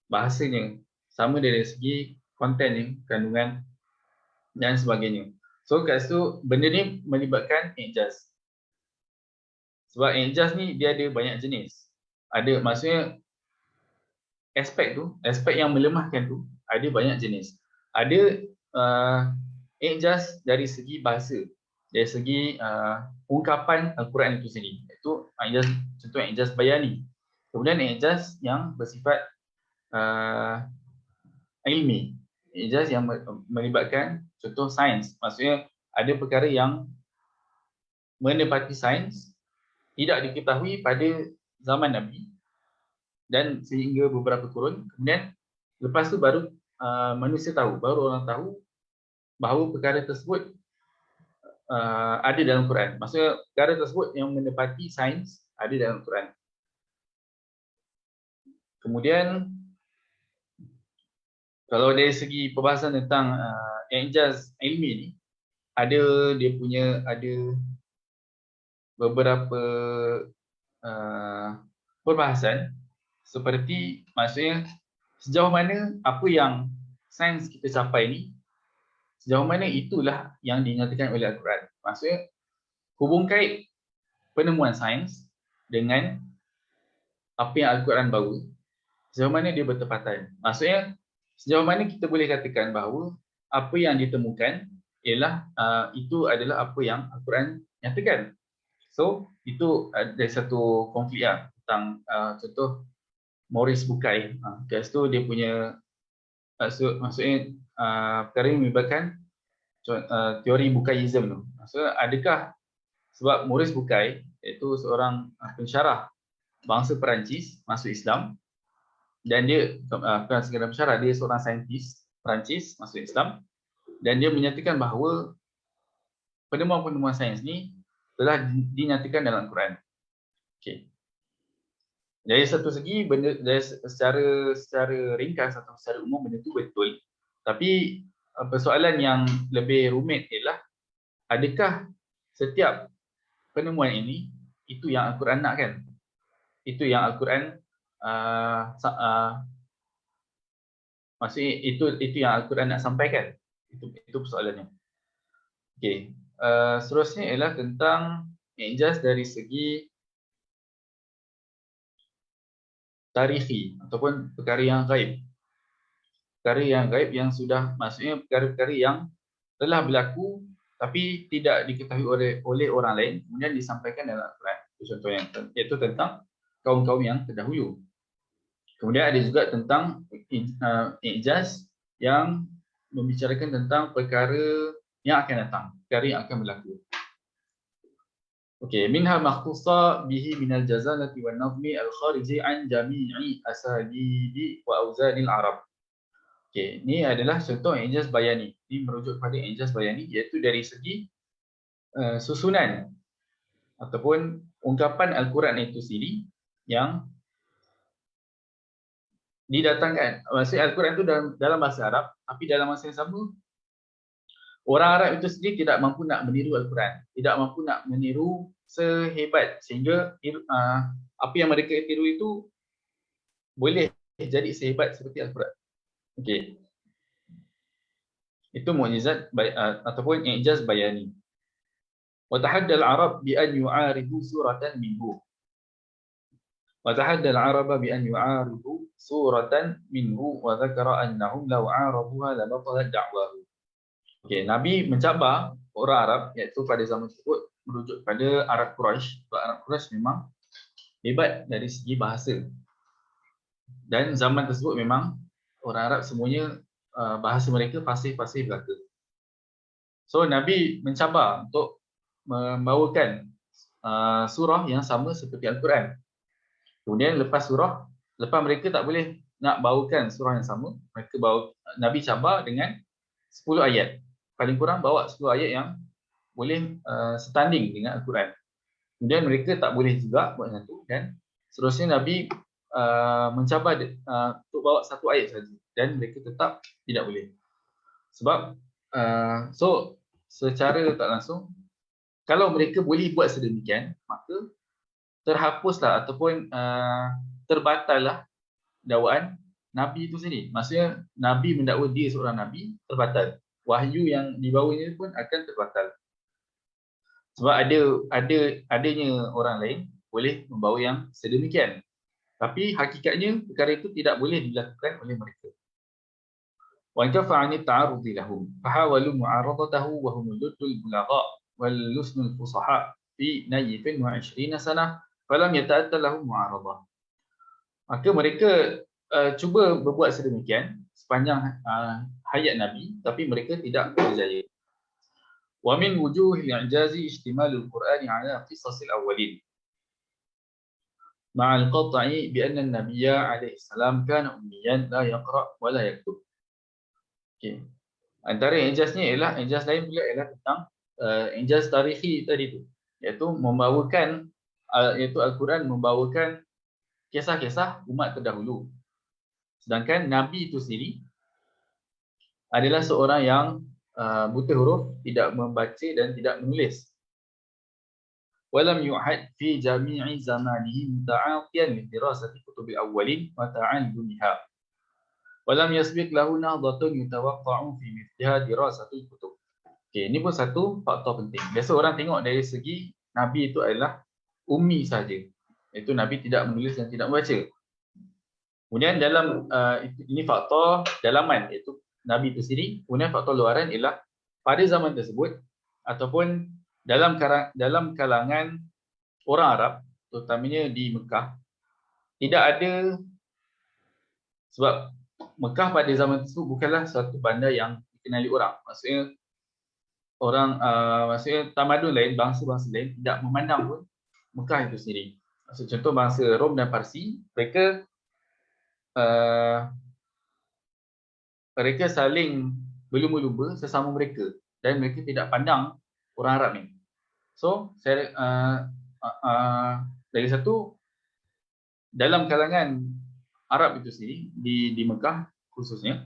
bahasanya, sama dari segi kontennya, kandungan dan sebagainya. So kat situ benda ni melibatkan i'jaz. Sebab i'jaz ni dia ada banyak jenis. Ada, maksudnya aspek yang melemahkan tu ada banyak jenis. Ada i'jaz dari segi bahasa, dari segi ungkapan Al-Quran itu sendiri. Itu i'jaz, contoh i'jaz bayani. Kemudian i'jaz yang bersifat ilmi, i'jaz yang melibatkan contoh sains. Maksudnya ada perkara yang menepati sains tidak diketahui pada zaman Nabi dan sehingga beberapa kurun, kemudian lepas tu baru manusia tahu, baru orang tahu bahawa perkara tersebut ada dalam Quran. Maksudnya perkara tersebut yang menepati sains ada dalam Quran. Kemudian kalau dari segi perbahasan tentang i'jaz ilmi ni, ada beberapa perbahasan seperti maksudnya sejauh mana apa yang sains kita capai ni, sejauh mana itulah yang dinyatakan oleh Al-Quran. Maksudnya hubung kait penemuan sains dengan apa yang Al-Quran bawa, sejauh mana dia bertepatan. Maksudnya sejauh mana kita boleh katakan bahawa apa yang ditemukan ialah itu adalah apa yang Al-Quran nyatakan. So itu ada satu konflik tentang contoh Maurice Bucaille. Kes tu dia punya maksudnya perkara yang melibatkan teori Bucaillism tu. Maksudnya adakah sebab Maurice Bucaille iaitu seorang pensyarah bangsa Perancis masuk Islam, dan dia bukan sekadar pensyarah, dia seorang saintis Perancis masuk Islam, dan dia menyatakan bahawa penemuan-penemuan sains ni telah dinyatakan dalam Quran. Okey. Dari satu segi benda dari secara ringkas atau secara umum benda tu betul. Tapi persoalan yang lebih rumit ialah adakah setiap penemuan ini itu yang Al-Quran nakkan? Itu yang Al-Quran maksudnya itu yang Al-Quran nak sampaikan. Itu persoalannya. Okey. Seterusnya ialah tentang i'jaz dari segi tarikhi ataupun perkara yang gaib. Perkara yang gaib yang sudah, maksudnya perkara-perkara yang telah berlaku tapi tidak diketahui oleh orang lain kemudian disampaikan dalam Al-Quran. Itu contoh yang iaitu tentang kaum-kaum yang terdahulu. Kemudian ada juga tentang i'jaz yang membicarakan tentang perkara yang akan datang, perkara yang akan berlaku. Okey, minha makhtusa bihi minal jazalati wan nazmi al-khariji an jami'i asalidi wa auzanil Arab. Okey, ini adalah contoh i'jaz bayani. Ini merujuk kepada i'jaz bayani iaitu dari segi susunan ataupun ungkapan Al-Quran itu sendiri yang didatangkan. Maksudnya Al-Quran itu dalam bahasa Arab, tapi dalam masa yang sama orang Arab itu sendiri tidak mampu nak meniru Al-Quran, tidak mampu nak meniru sehebat sehingga apa yang mereka tiru itu boleh jadi sehebat seperti Al-Quran. Okey. Itu mukjizat ataupun i'jaz bayani. Wa tahadda al-Arab bi an yu'aridu suratan minhu. Wa tahadda al-Arab bi an yu'aridu suratan minhu wa dzakara annahum law 'araduha la batalat da'wahu. Okey, Nabi mencabar orang Arab iaitu pada zaman tersebut merujuk pada Arab Quraisy. Sebab Arab Quraisy memang hebat dari segi bahasa. Dan zaman tersebut memang orang Arab semuanya bahasa mereka fasih-fasih belaka. So Nabi mencabar untuk membawakan surah yang sama seperti Al-Quran. Kemudian lepas mereka tak boleh nak bawakan surah yang sama, Nabi cabar dengan 10 ayat. Paling kurang bawa 10 ayat yang boleh setanding dengan Al-Quran. Kemudian mereka tak boleh juga buat satu, dan seterusnya Nabi mencabar untuk bawa satu ayat saja, dan mereka tetap tidak boleh. Sebab so secara tak langsung kalau mereka boleh buat sedemikian, maka terhapuslah ataupun terbatallah dakwaan Nabi itu sendiri. Maksudnya Nabi mendakwa dia seorang Nabi terbatal. Wahyu yang dibawanya pun akan terbatal. Sebab adanya orang lain boleh membawa yang sedemikian. Tapi hakikatnya perkara itu tidak boleh dilakukan oleh mereka. وانكف عن التعرض لهم فحاولوا معارضته وهم اللد البلغاء واللسن الفصحاء في نيف و20 سنة فلم يتأتى لهم معارضة. Maka mereka cuba berbuat sedemikian sepanjang hayat Nabi, tapi mereka tidak berjaya. ومن وجوه الإعجاز اشتمال القرآن على قصص الأولين مع القطع بأن النبي عليه السلام كان أميا لا يقرأ ولا يكتب. Okay. Antara ijaznya ialah, ijaz lain pula ialah tentang ijaz tarikhi tadi tu, iaitu membawakan iaitu Al-Quran membawakan kisah-kisah umat terdahulu. Sedangkan Nabi itu sendiri adalah seorang yang buta huruf, tidak membaca dan tidak menulis. Walam yu'had fi jami'i zamanihi muta'atiyan li dirasati kutubil awwalin wa ta'allumiha. Walam yasbiq lahu nahdatun yutawaqqa'u fi mithliha dirasatul kutub. Okey, ini pun satu faktor penting. Biasa orang tengok dari segi Nabi itu adalah ummi saja. Iaitu Nabi tidak menulis dan tidak membaca. Kemudian dalam ini faktor dalaman, iaitu Nabi itu sendiri. Kemudian faktor luaran ialah pada zaman tersebut ataupun dalam kalangan orang Arab, terutamanya di Mekah, tidak ada, sebab Mekah pada zaman tersebut bukanlah suatu bandar yang dikenali orang. Maksudnya maksudnya tamadun lain, bangsa-bangsa lain tidak memandang pun Mekah itu sendiri. Maksud contoh bangsa Rom dan Parsi, mereka saling berlumba-lumba sesama mereka dan mereka tidak pandang orang Arab ni. So saya dari satu, dalam kalangan Arab itu sendiri di Mekah khususnya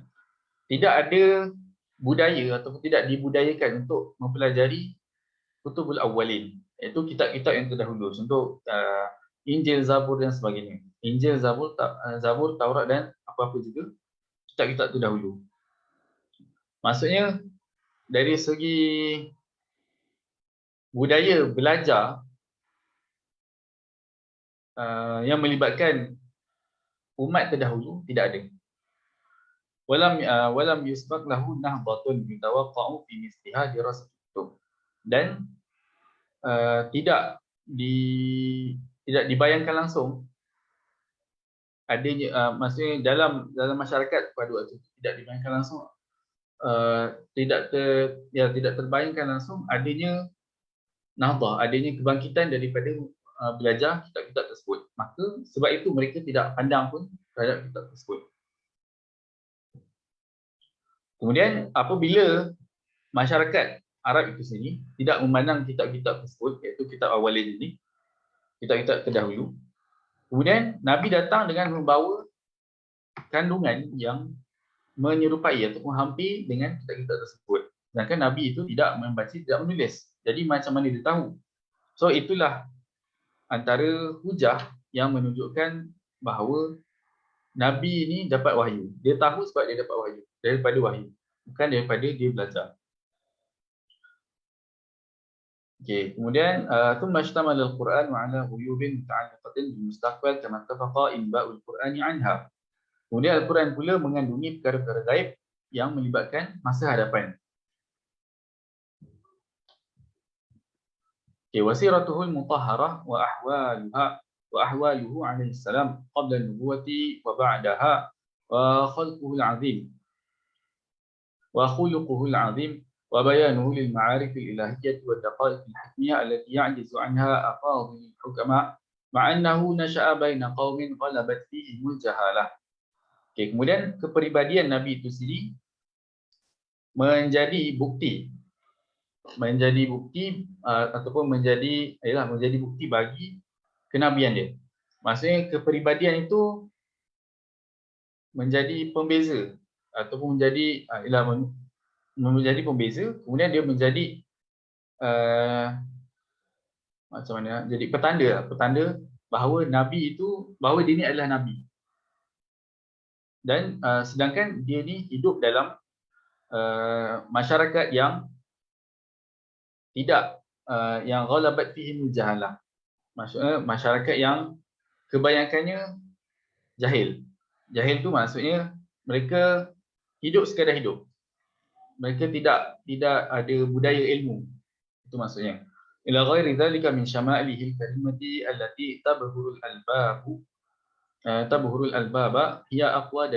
tidak ada budaya ataupun tidak dibudayakan untuk mempelajari kutubul awwalin, iaitu kitab-kitab yang terdahulu, contoh Injil, Zabur dan sebagainya. Injil, Zabur, Taurat dan apa-apa juga kitab-kitab terdahulu. Maksudnya dari segi budaya belajar yang melibatkan umat terdahulu tidak ada. Walam yusbaq lahu nahdatun yutawaqqa'u fi misliha dirasat kutub. Dan tidak dibayangkan langsung adanya, maksudnya dalam masyarakat pada waktu itu tidak dibayangkan langsung, tidak terbayangkan langsung adanya nahdah, adanya kebangkitan daripada belajar kitab-kitab tersebut. Maka sebab itu mereka tidak pandang pun terhadap kitab tersebut. Kemudian apabila masyarakat Arab itu sendiri tidak memandang kitab-kitab tersebut, iaitu kitab awalin ini, kitab-kitab terdahulu, kemudian Nabi datang dengan membawa kandungan yang menyerupai ataupun hampir dengan kitab-kitab tersebut. Sedangkan Nabi itu tidak membaca, tidak menulis. Jadi macam mana dia tahu? So itulah antara hujah yang menunjukkan bahawa Nabi ini dapat wahyu. Dia tahu sebab dia dapat wahyu, daripada wahyu, bukan daripada dia belajar. Okey, kemudian thumma ishtamal al-Quran ala ghuyubin muta'alliqatin bil mustaqbal kama ittafaqa inba'ul Qur'ani anha. Kemudian Al-Quran pula mengandungi perkara-perkara gaib yang melibatkan masa hadapan. Okey, wasiratuhul mutahharah wa ahwaluhu alaihi salam qabla an-nubuwati wa ba'daha wa khalquhu al-'azim wa khuluquhu al-'azim wa bayanuhu lil ma'arif al-ilahiyyah wa daqa'iq al-hikmiyah allati ya'jizu 'anha afadhil hukama ma'annahu nasha'a baina qaumin ghalabat fihim al-jahalah. Okey, kemudian kepribadian Nabi itu sendiri menjadi bukti ataupun menjadi bukti bagi kenabian dia. Maksudnya kepribadian itu menjadi pembeza ataupun menjadi pembeza, kemudian dia menjadi macam mana? Jadi petanda bahawa Nabi itu, bahawa dia ni adalah Nabi. Dan sedangkan dia ni hidup dalam masyarakat yang tidak yang ghalabat fihim jahalah. Maksudnya masyarakat yang kebanyakannya jahil. Jahil tu maksudnya mereka hidup sekadar hidup. Mereka tidak ada budaya ilmu. Itu maksudnya. Ila ghairi dzalika min syama'ilihi al-karimati allati tabhurul albaba hiya aqwa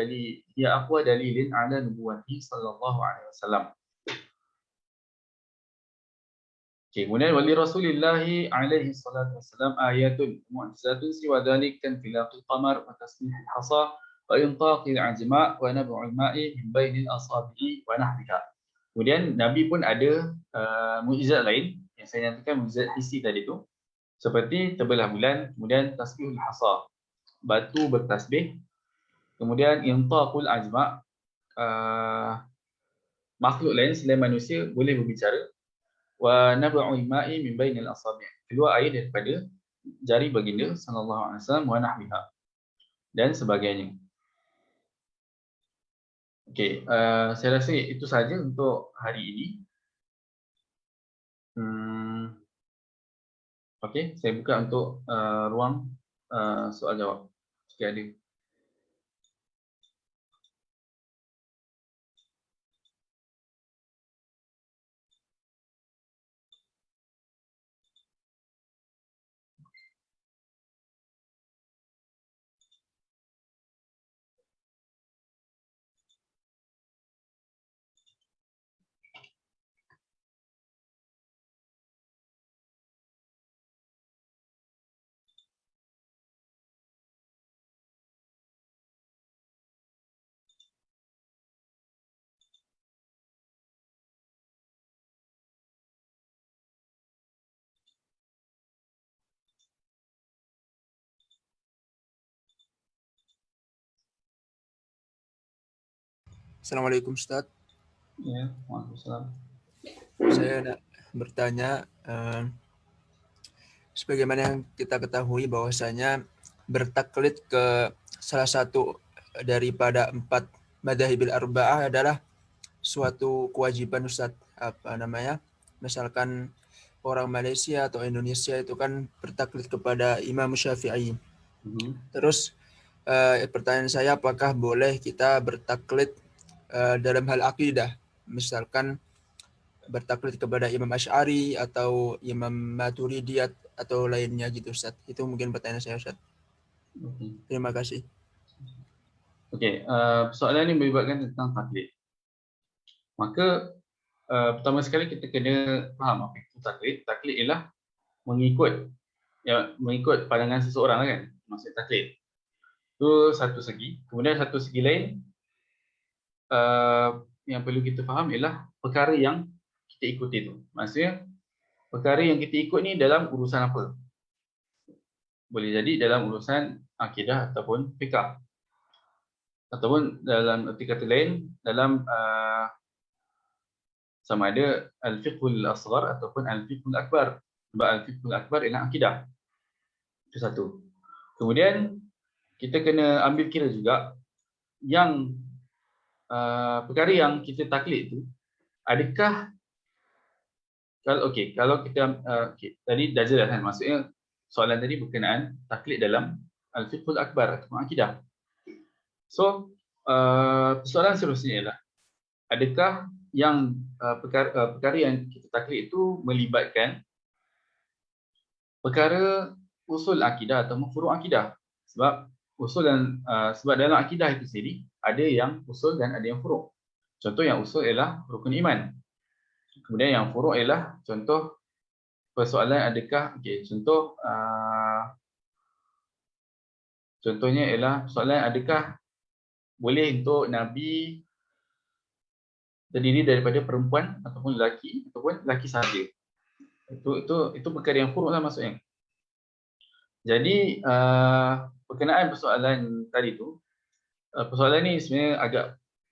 dalilin ala nubuwwati sallallahu alaihi wasallam. Okay, kemudian wali Rasulillahi alaihi salatu wassalam ayatun mu'jizatun siwa dhalik kan filaqil qamar wa tasbihil hasa wa intaqil ajma' wa nab'ul ma'i min bainil asabi'i wa nahriha. Kemudian Nabi pun ada mukjizat lain yang saya nyatakan mukjizat isi tadi tu, seperti terbelah bulan, kemudian tasbihul hasa, batu bertasbih, kemudian intaqul ajma', makhluk lain selain manusia boleh berbicara, wa nab'ul ma'i min bainil asabi', keluar air daripada jari baginda sallallahu alaihi wasallam, wa nahwiha, dan sebagainya. Okey, saya rasa itu saja untuk hari ini. Okey, saya buka untuk ruang soal jawab jika ada. Assalamualaikum Ustaz. Ya, waalaikumsalam. Saya nak bertanya, sebagaimana yang kita ketahui bahwasanya bertaklid ke salah satu daripada 4 madhahibil arba'ah adalah suatu kewajiban Ustaz. Misalkan orang Malaysia atau Indonesia itu kan bertaklid kepada Imam Syafi'i. Terus pertanyaan saya, apakah boleh kita bertaklid dalam hal akidah, misalkan bertaklid kepada Imam Asy'ari atau Imam Maturidi atau lainnya gitu Ustaz. Itu mungkin pertanyaan saya Ustaz. Terima kasih. Okey, soalan ini melibatkan tentang taklid. Maka pertama sekali kita kena faham apa itu taklid. Taklid ialah mengikut pandangan seseorang kan, maksud taklid. Itu satu segi. Kemudian satu segi lain yang perlu kita faham ialah perkara yang kita ikuti itu. Maksudnya perkara yang kita ikut ni dalam urusan apa? Boleh jadi dalam urusan akidah ataupun fiqh. Ataupun dalam arti kata lain, dalam sama ada al-fiqhul asghar ataupun al-fiqhul akbar. Sebab al-fiqhul akbar ialah akidah. Itu satu. Kemudian kita kena ambil kira juga yang perkara yang kita taklid itu, adakah kalau kita tadi dah jelas kan, maksudnya soalan tadi berkenaan taklid dalam al-fiqhul akbar ataupun akidah. So soalan seterusnya ialah, adakah yang perkara yang kita taklid itu melibatkan perkara usul akidah atau furu' akidah? Sebab usul dan sebab dalam akidah itu sendiri ada yang usul dan ada yang furu'. Contoh yang usul ialah rukun iman. Kemudian yang furu' ialah contoh persoalan adakah contohnya ialah soalan adakah boleh untuk Nabi terdiri daripada perempuan ataupun lelaki sahaja. Itu perkara yang furu' lah maksudnya. Jadi berkenaan persoalan tadi tu, persoalan ni sebenarnya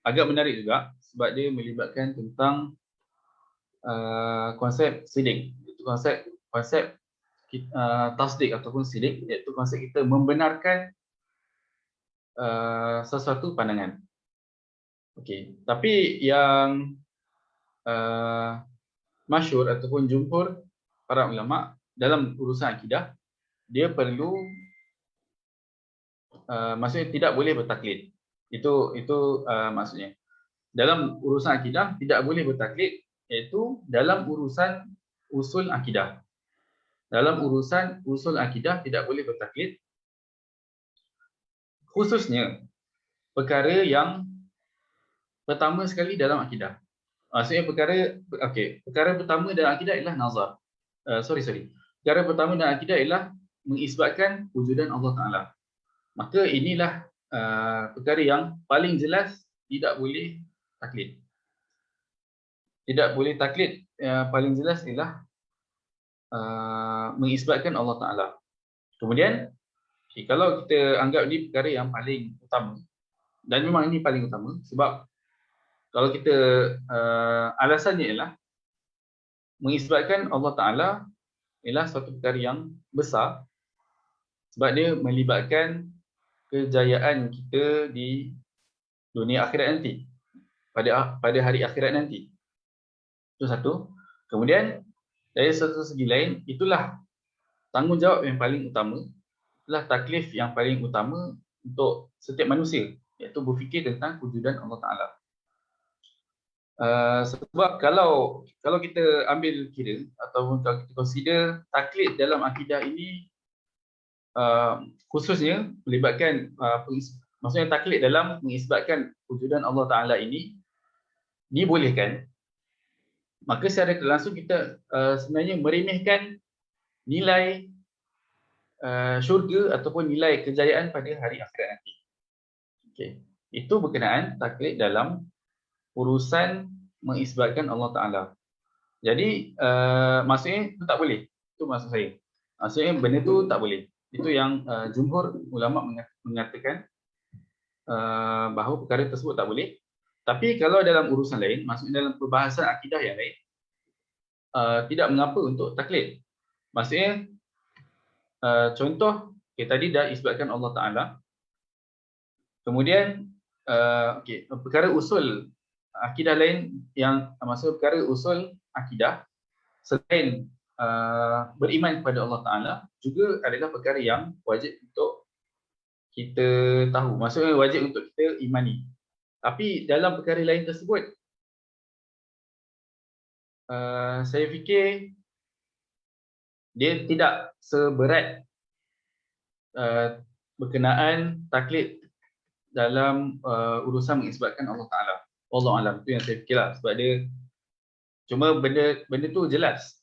agak menarik juga sebab dia melibatkan tentang konsep sidik. Itu konsep tasdik ataupun sidik, iaitu konsep kita membenarkan sesuatu pandangan. Okey, tapi yang masyhur ataupun jumhur para ulama dalam urusan akidah, dia perlu maksudnya tidak boleh bertaklid. Itu maksudnya. Dalam urusan akidah tidak boleh bertaklid, iaitu dalam urusan usul akidah. Dalam urusan usul akidah tidak boleh bertaklid, khususnya perkara yang pertama sekali dalam akidah. Maksudnya perkara pertama dalam akidah ialah nazar. Perkara pertama dalam akidah ialah mengisbatkan wujudan Allah Taala. Maka inilah perkara yang paling jelas tidak boleh taklid. Tidak boleh taklid, paling jelas ialah mengisbatkan Allah Taala. Kemudian kalau kita anggap ini perkara yang paling utama, dan memang ini paling utama, sebab kalau kita alasannya ialah mengisbatkan Allah Taala ialah suatu perkara yang besar, sebab dia melibatkan kejayaan kita di dunia akhirat nanti, pada hari akhirat nanti. Itu satu. Kemudian dari satu segi lain, itulah tanggungjawab yang paling utama, itulah taklif yang paling utama untuk setiap manusia, iaitu berfikir tentang wujudan Allah Taala. Sebab kalau kita ambil kira ataupun kalau kita consider taklid dalam akidah ini, khususnya melibatkan maksudnya taklid dalam mengisbatkan wujudan Allah Taala ini dibolehkan, maka secara tidak langsung kita sebenarnya meremehkan nilai syurga ataupun nilai kejayaan pada hari akhirat nanti. Okay. Itu berkenaan taklid dalam urusan mengisbatkan Allah Taala. Jadi maksudnya itu tak boleh. Itu maksud saya. Maksudnya benda tu tak boleh. Itu yang jumhur ulama mengatakan bahawa perkara tersebut tak boleh. Tapi kalau dalam urusan lain, maksudnya dalam perbahasan akidah yang lain, tidak mengapa untuk taklid. Maksudnya contoh tadi dah isbatkan Allah Taala. Kemudian perkara usul akidah lain yang maksud perkara usul akidah selain beriman kepada Allah Taala juga adalah perkara yang wajib untuk kita tahu. Maksudnya wajib untuk kita imani. Tapi dalam perkara lain tersebut, saya fikir dia tidak seberat berkenaan taklid dalam urusan mengisbatkan Allah Taala. Wallahu alam, itu yang saya fikirlah, sebab dia cuma benda tu jelas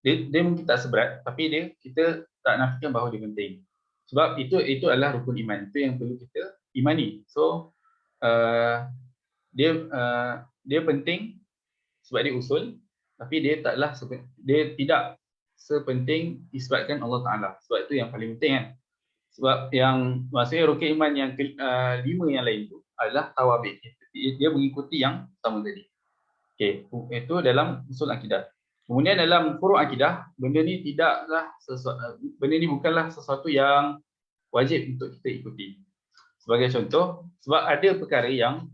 dia mungkin tak seberat, tapi kita tak nafikan bahawa dia penting. Sebab itu adalah rukun iman, itu yang perlu kita imani. So dia penting sebab dia usul, tapi dia tidak sepenting isbatkan Allah Taala. Sebab itu yang paling penting kan. Sebab yang maksudnya rukun iman yang 5 yang lain tu adalah tawabi. Dia mengikuti yang pertama tadi. Okey, itu dalam usul akidah. Kemudian dalam furu' akidah, benda ni bukanlah sesuatu yang wajib untuk kita ikuti. Sebagai contoh, sebab ada perkara yang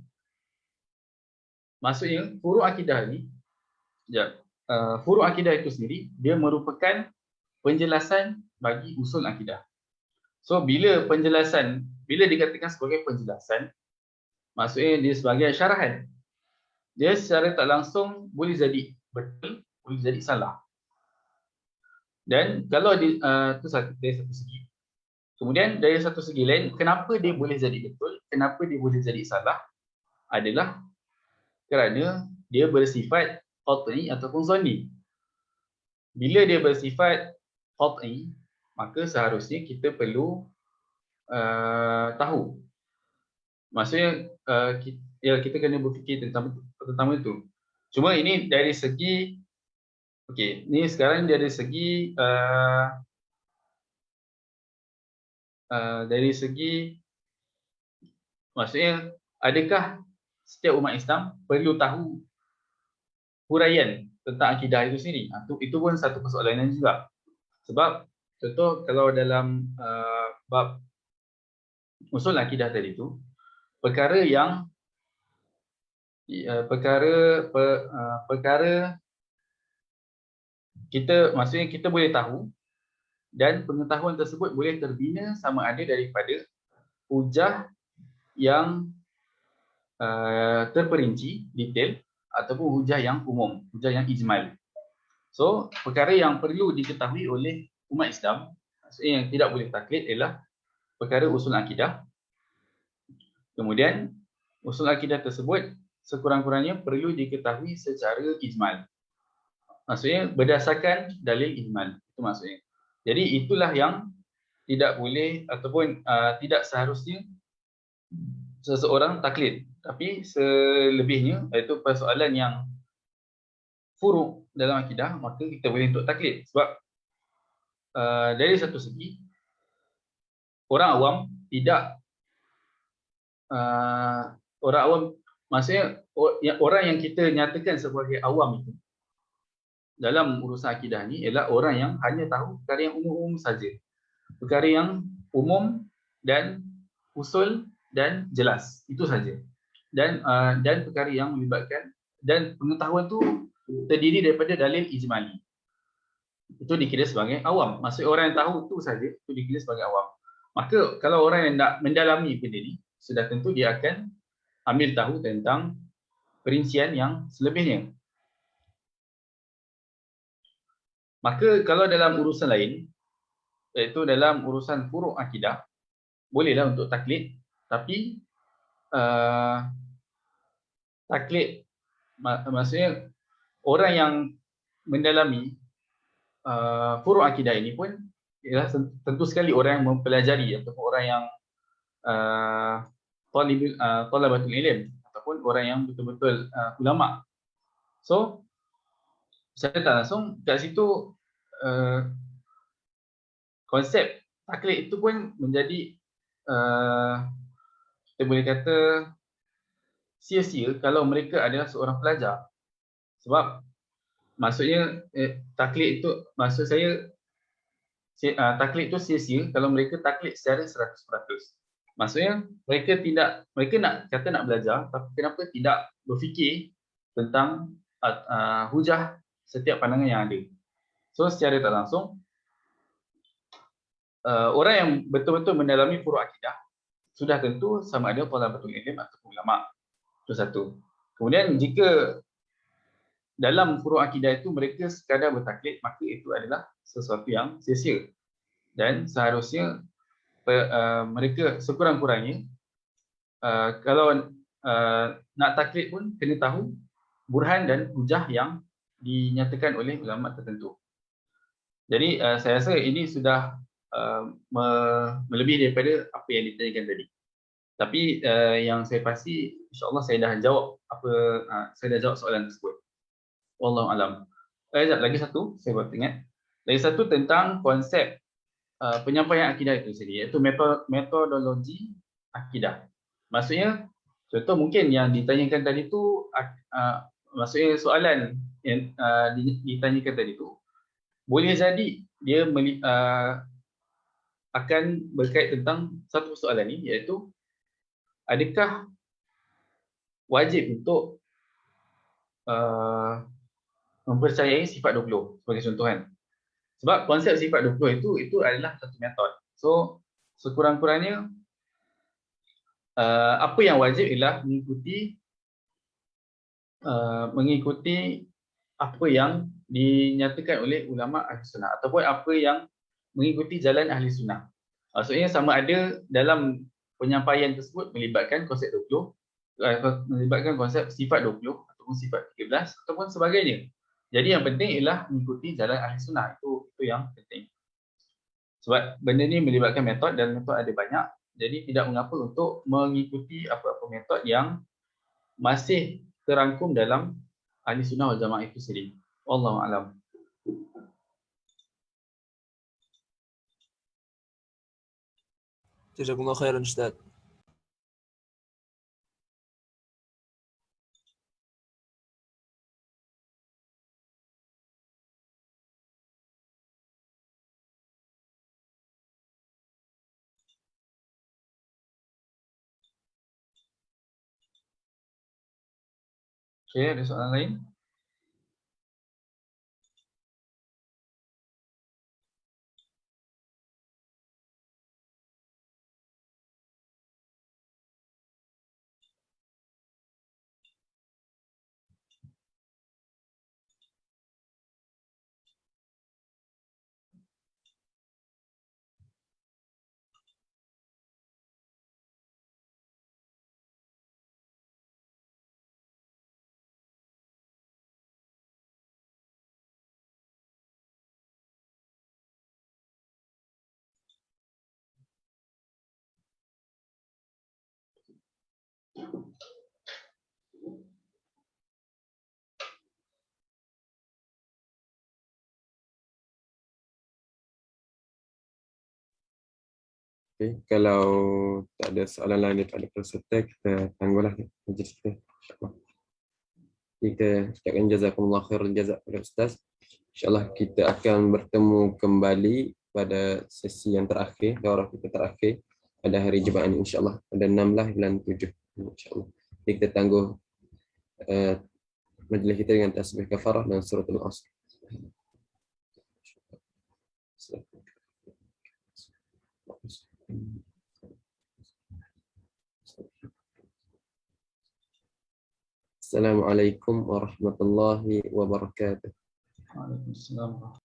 maksudnya furu' akidah ni, furu' akidah itu sendiri dia merupakan penjelasan bagi usul akidah. So bila dikatakan sebagai penjelasan, maksudnya dia sebagai syarahan. Dia secara tak langsung boleh jadi betul, boleh jadi salah. Dan kalau itu dari satu segi. Kemudian dari satu segi lain, kenapa dia boleh jadi betul, kenapa dia boleh jadi salah adalah kerana dia bersifat qat'i ataupun zanni. Bila dia bersifat qat'i, maka seharusnya kita perlu tahu. Maksudnya kita kena berfikir tentang itu. Cuma ini dari segi ni sekarang dari segi maksudnya adakah setiap umat Islam perlu tahu huraian tentang akidah itu sendiri? Itu pun satu persoalan juga. Sebab contoh kalau dalam bab usul akidah tadi tu, perkara kita, maksudnya kita boleh tahu dan pengetahuan tersebut boleh terbina sama ada daripada hujah yang terperinci, detail, ataupun hujah yang umum, hujah yang ijmal. So, perkara yang perlu diketahui oleh umat Islam, maksudnya yang tidak boleh taklid ialah perkara usul akidah. Kemudian, usul akidah tersebut sekurang-kurangnya perlu diketahui secara ijmal. Maksudnya berdasarkan dalil ijmal. Itu maksudnya. Jadi itulah yang tidak boleh ataupun tidak seharusnya seseorang taklid. Tapi selebihnya, iaitu persoalan yang furuk dalam akidah, maka kita boleh untuk taklid. Sebab dari satu segi, orang awam tidak orang awam, maksudnya orang yang kita nyatakan sebagai awam itu dalam urusan akidah ni ialah orang yang hanya tahu perkara yang umum-umum saja. Perkara yang umum dan usul dan jelas, itu saja. Dan perkara yang melibatkan, dan pengetahuan tu terdiri daripada dalil ijmali. Itu dikira sebagai awam. Maksudnya orang yang tahu tu saja, itu dikira sebagai awam. Maka kalau orang yang nak mendalami benda ni, sudah tentu dia akan ambil tahu tentang perincian yang selebihnya. Maka kalau dalam urusan lain, iaitu dalam urusan furuk akidah, bolehlah untuk taklid, tapi taklid maksudnya orang yang mendalami furuk akidah ini pun ialah tentu sekali orang yang mempelajari ataupun orang yang talabatul ilm ataupun orang yang betul-betul ulama. So secara tak langsung kat situ konsep taklid itu pun menjadi kita boleh kata sia-sia kalau mereka adalah seorang pelajar. Sebab maksudnya taklid itu, maksud saya taklid itu sia-sia kalau mereka taklid secara 100%. Maksudnya mereka nak belajar, tapi kenapa tidak berfikir tentang hujah setiap pandangan yang ada. So secara tak langsung, orang yang betul-betul mendalami furuk akidah sudah tentu sama ada talabatul ilm ataupun ulama. Itu satu. Kemudian jika dalam furuk akidah itu mereka sekadar bertaklid, maka itu adalah sesuatu yang sia-sia. Dan seharusnya mereka sekurang-kurangnya kalau nak taklid pun kena tahu burhan dan hujah yang dinyatakan oleh ulama tertentu. Jadi saya rasa ini sudah melebihi daripada apa yang ditanyakan tadi. Tapi yang saya pasti, insya-Allah saya dah jawab saya dah jawab soalan tersebut. Wallahu alam. Lagi satu saya baru ingat. Lagi satu tentang konsep penyampaian akidah itu sendiri, iaitu metodologi akidah. Maksudnya, contoh mungkin yang ditanyakan tadi tu, maksudnya soalan yang ditanyakan tadi tu, boleh jadi dia akan berkait tentang satu soalan ni, iaitu adakah wajib untuk mempercayai sifat 20 sebagai contoh kan. Sebab konsep sifat 20 itu adalah satu metod. So sekurang-kurangnya apa yang wajib ialah mengikuti apa yang dinyatakan oleh ulama ahli sunnah ataupun apa yang mengikuti jalan ahli sunnah. Maksudnya sama ada dalam penyampaian tersebut melibatkan konsep 20, melibatkan konsep sifat 20 ataupun sifat 13 ataupun sebagainya. Jadi yang penting ialah mengikuti jalan ahli sunnah. Itu yang penting. Sebab benda ni melibatkan metod dan metod ada banyak. Jadi tidak mengapa untuk mengikuti apa-apa metod yang masih terangkum dalam ahli sunnah wal jamaah itu sendiri. Wallahu a'lam. Jazakumullah khairan Ustaz. Okey, ada soalan lain? Okay. Kalau tak ada soalan lain daripada peserta, kita tangguhlah majlis kita. InsyaAllah. Kita ucapkan jazakumullah khairul jazak kepada Ustaz. InsyaAllah kita akan bertemu kembali pada sesi yang terakhir, daurah kita terakhir pada hari Jumaat ini insyaAllah. Pada 16 bulan 7 insyaAllah. Jadi kita tangguh majlis kita dengan tasbih kafarah dan suratul Asr. Assalamualaikum warahmatullahi wabarakatuh. Waalaikumsalam.